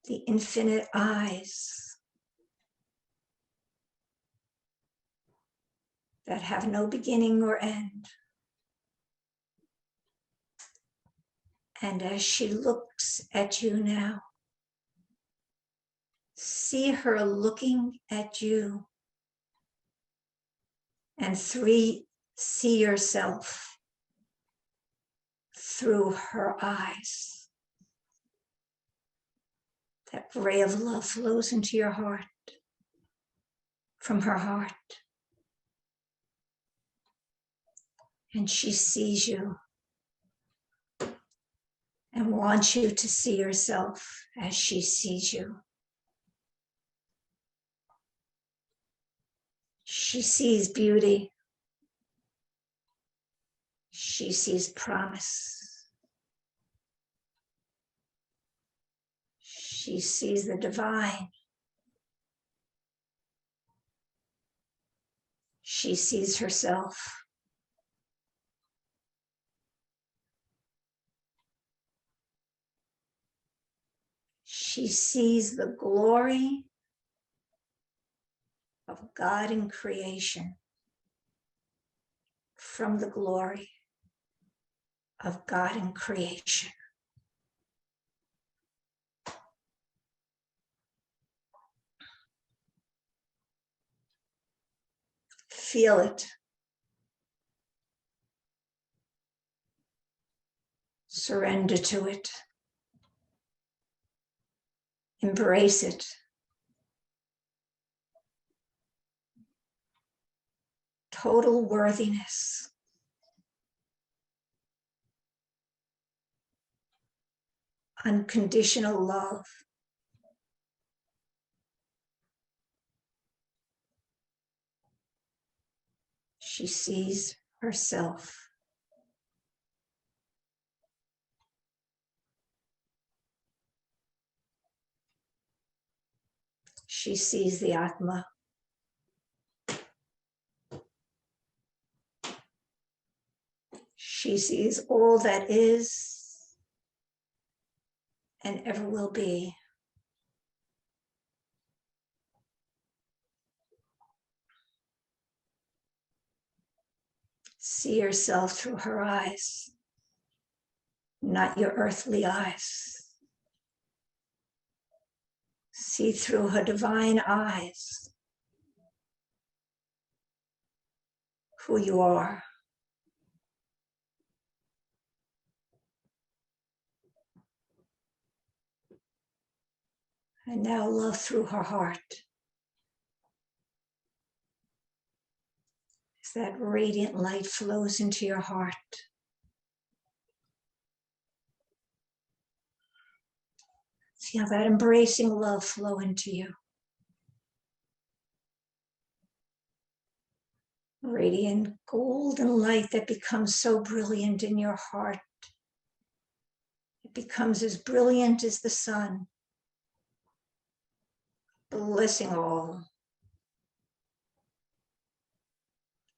The infinite eyes that have no beginning or end. And as she looks at you now, see her looking at you, and see yourself through her eyes. That ray of love flows into your heart, from her heart. And she sees you and wants you to see yourself as she sees you. She sees beauty. She sees promise. She sees the divine. She sees herself. She sees the glory of God in creation from the glory of God in creation. Feel it. Surrender to it. Embrace it. Total worthiness. Unconditional love. She sees herself. She sees the Atma. She sees all that is and ever will be. See yourself through her eyes, not your earthly eyes. See through her divine eyes who you are. And now love through her heart. As that radiant light flows into your heart. See how that embracing love flow into you. Radiant golden light that becomes so brilliant in your heart. It becomes as brilliant as the sun, blessing all.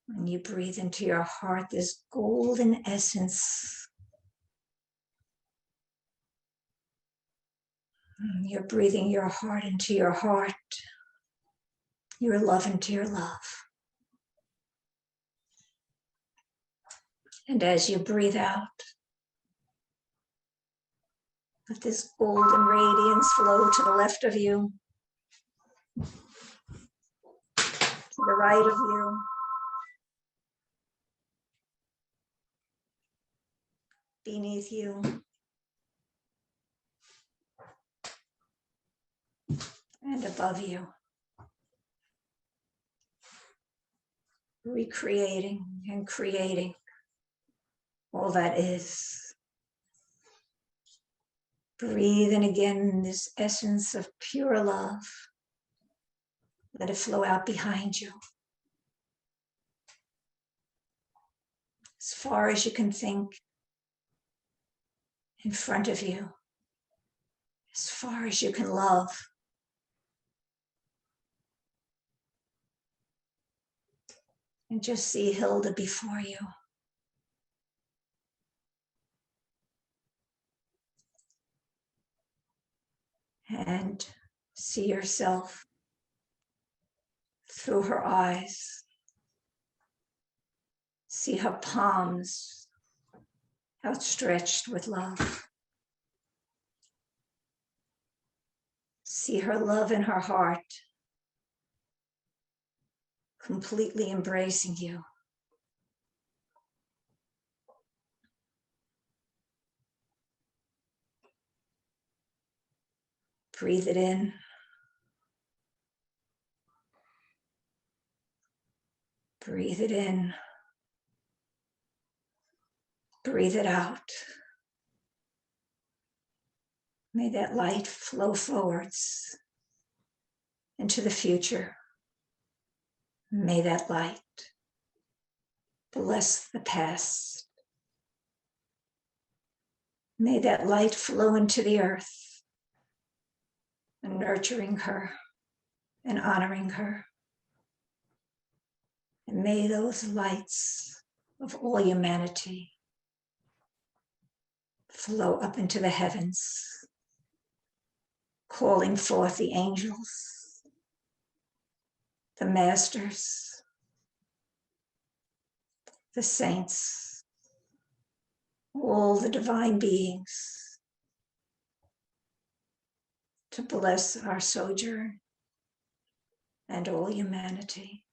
When you breathe into your heart this golden essence, you're breathing your heart into your heart, your love into your love. And as you breathe out, let this golden radiance flow to the left of you, to the right of you, beneath you, and above you. Recreating and creating all that is. Breathe in again this essence of pure love. Let it flow out behind you. As far as you can think, in front of you, as far as you can love. And just see Hilda before you. And see yourself through her eyes. See her palms outstretched with love. See her love in her heart, completely embracing you. Breathe it in. Breathe it in. Breathe it out. May that light flow forwards into the future. May that light bless the past. May that light flow into the earth, nurturing her and honoring her. And may those lights of all humanity flow up into the heavens, calling forth the angels, the masters, the saints, all the divine beings to bless our sojourn and all humanity.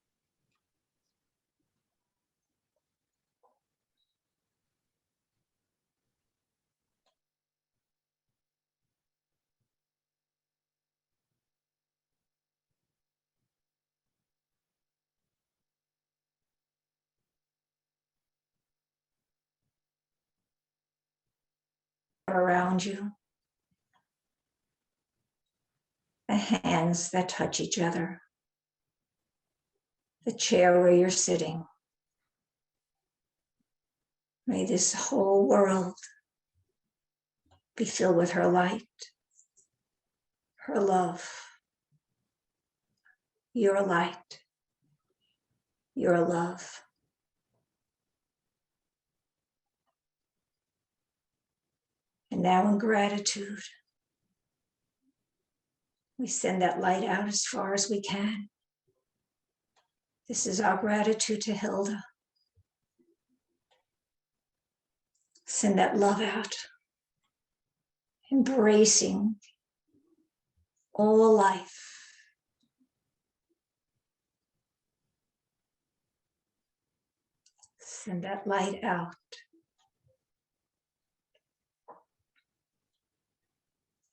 Around you, the hands that touch each other, the chair where you're sitting. May this whole world be filled with her light, her love, your light, your love. And now in gratitude, we send that light out as far as we can. This is our gratitude to Hilda. Send that love out, embracing all life. Send that light out.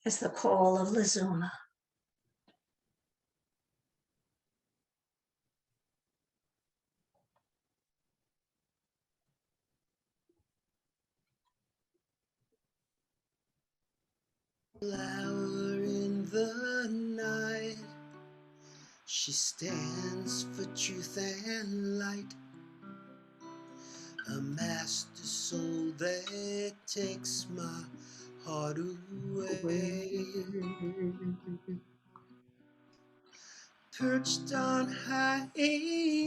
As the call of Lizuma. Flower in the night, she stands for truth and light, a master soul that takes my heart away. Perched on high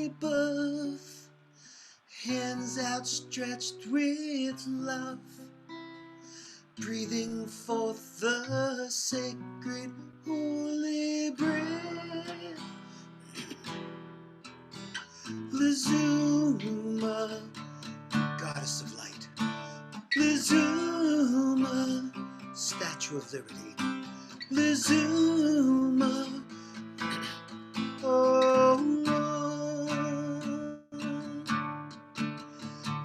above, hands outstretched with love, breathing forth the sacred holy breath. Lizuma, goddess of light. Lizuma, statue of liberty. Lizuma, oh,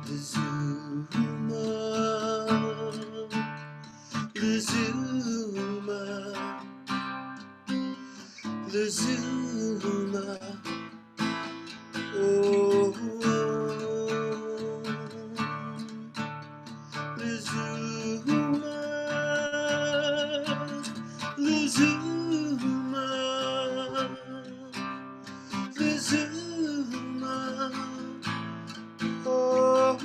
Lizuma, Lizuma, Lizuma, oh, Lizuma, Lizuma, Lizuma, oh.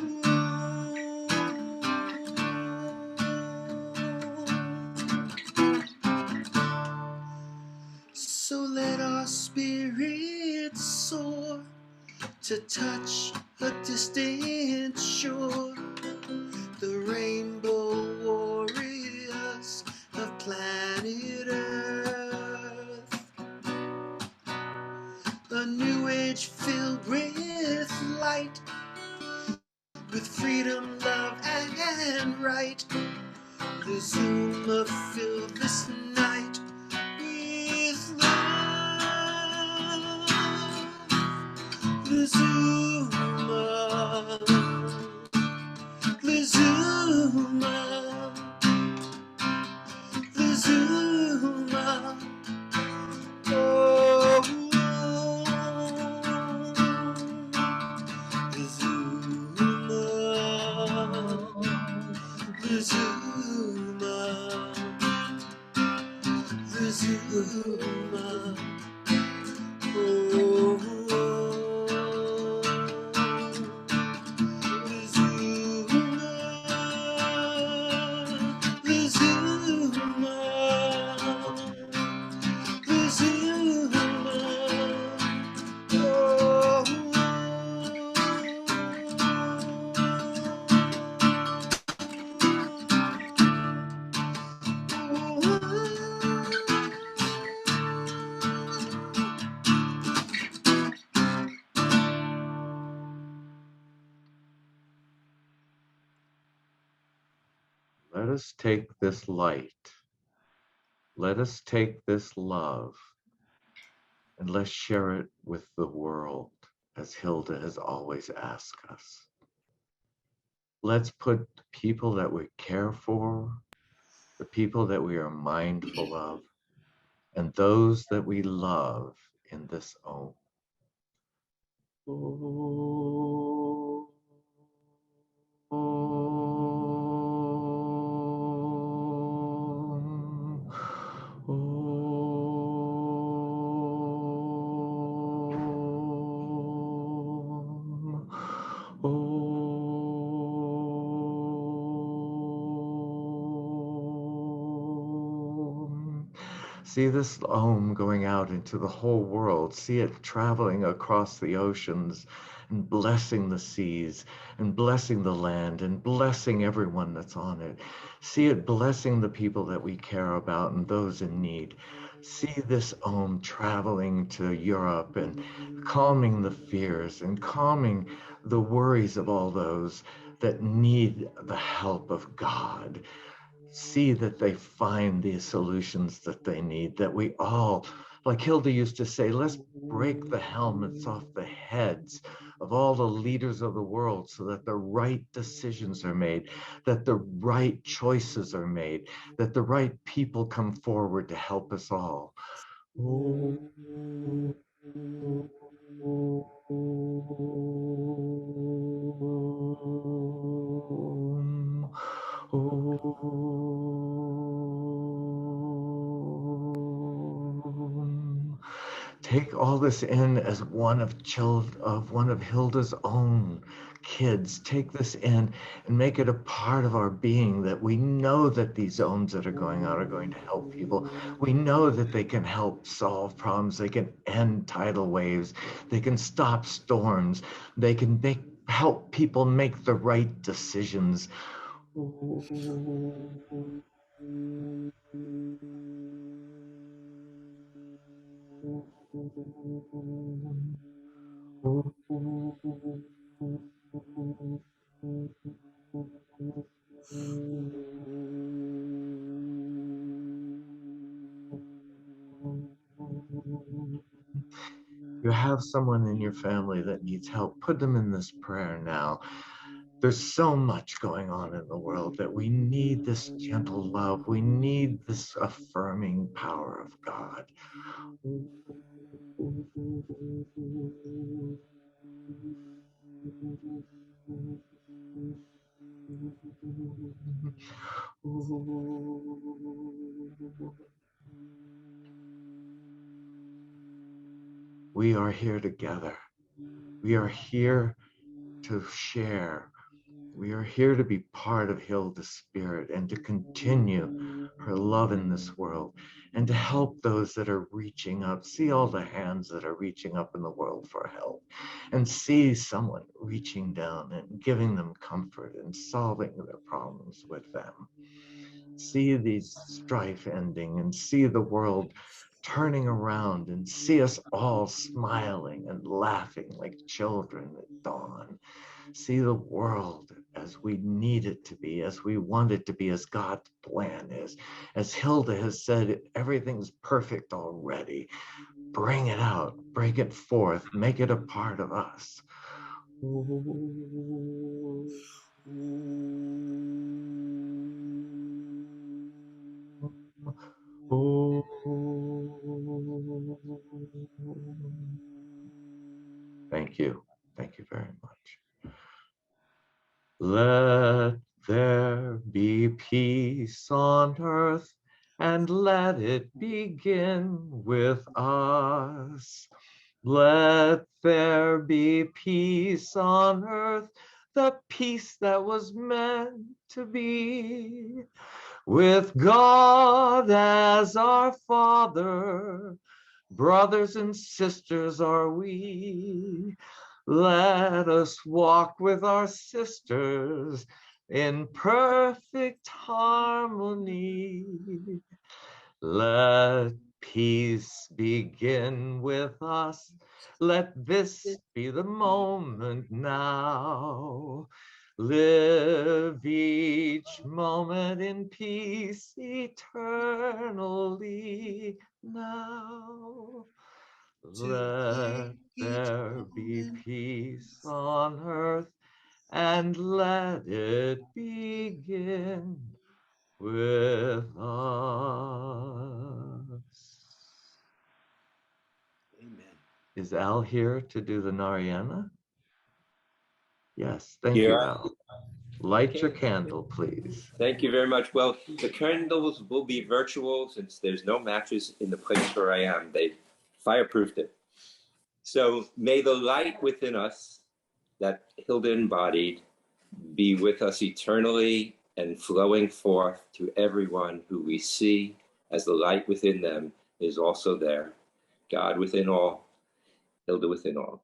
So let our spirits soar to touch a distant shore, the rainbow warriors of planet Earth. A new age filled with light, with freedom, love, and right. The Zuma fill this night with love. The Zuma, the Zuma, the Zuma, oh, the Zuma, the Zuma, the Zuma, oh. us take this light. Let us take this love and let's share it with the world, as Hilda has always asked us. Let's put the people that we care for, the people that we are mindful of, and those that we love in this Om. See this Om going out into the whole world. See it traveling across the oceans and blessing the seas and blessing the land and blessing everyone that's on it. See it blessing the people that we care about and those in need. See this Om traveling to Europe and calming the fears and calming the worries of all those that need the help of God. See that they find the solutions that they need, that we all, like Hilda used to say, let's break the helmets off the heads of all the leaders of the world so that the right decisions are made, that the right choices are made, that the right people come forward to help us all. Take all this in as one of Hilda's own kids. Take this in and make it a part of our being, that we know that these Oms that are going out are going to help people. We know that they can help solve problems. They can end tidal waves. They can stop storms. They can help people make the right decisions. You have someone in your family that needs help, put them in this prayer now. There's so much going on in the world that we need this gentle love. We need this affirming power of God. We are here together. We are here to share. We are here to be part of Hilda's spirit and to continue her love in this world and to help those that are reaching up. See all the hands that are reaching up in the world for help, and see someone reaching down and giving them comfort and solving their problems with them. See these strife ending and see the world turning around and see us all smiling and laughing like children at dawn. See the world as we need it to be, as we want it to be, as God's plan is. As Hilda has said, everything's perfect already. Bring it out, bring it forth, make it a part of us. Thank you. Thank you very much. Let there be peace on earth, and let it begin with us. Let there be peace on earth, the peace that was meant to be. With God as our Father, brothers and sisters are we. Let us walk with our sisters in perfect harmony. Let peace begin with us. Let this be the moment now. Live each moment in peace eternally now. Let there be peace on earth, and let it begin with us. Amen. Is Al here to do the Narayana? Yes, thank Here you, I Al. Light Okay. your candle, please. Thank you very much. Well, the candles will be virtual since there's no matches in the place where I am. They fireproofed it. So may the light within us that Hilda embodied be with us eternally and flowing forth to everyone who we see as the light within them is also there. God within all, Hilda within all.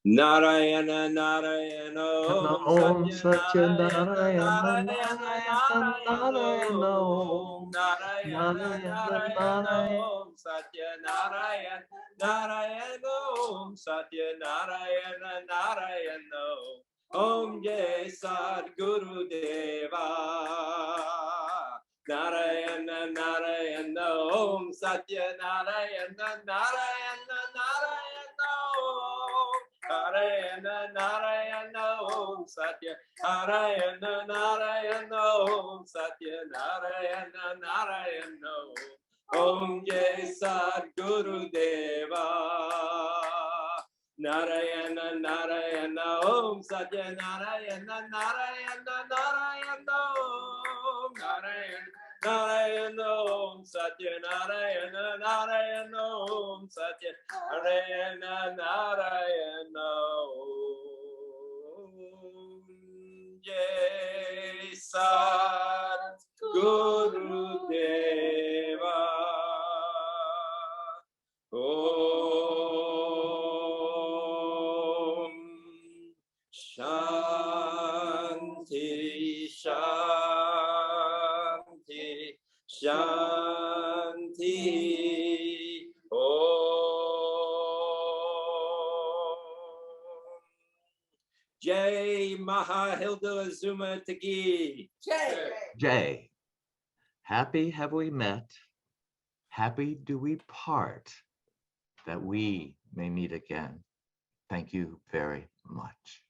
Narayana, Narayana, Om Satya Narayana, Narayana, Narayana, Narayana, Om Narayana, Narayana, Narayana, Narayana. Om Satya Narayana, Narayana, Om Satya Narayana, Narayana, Om Jai Sadguru Deva. Narayana, Narayana, Om Satya Narayana, Narayana, Narayana, Om Narayana, Narayana, Om Satya Narayana, Narayana, Om Satya Narayana, Narayana, Om Jai Sadguru Deva. Narayana, Narayana, Om Satya Narayana, Narayana, Narayana, Om Narayana, Narayana, Om Satya Narayana, Narayana, Om Satya Narayana, Narayana, Om Jai Sadguru Deva. Om Shanti, Shanti, Shanti. Om Jai Maha Hilda Azuma Tagi. Jay, happy have we met, happy do we part, that we may meet again. Thank you very much.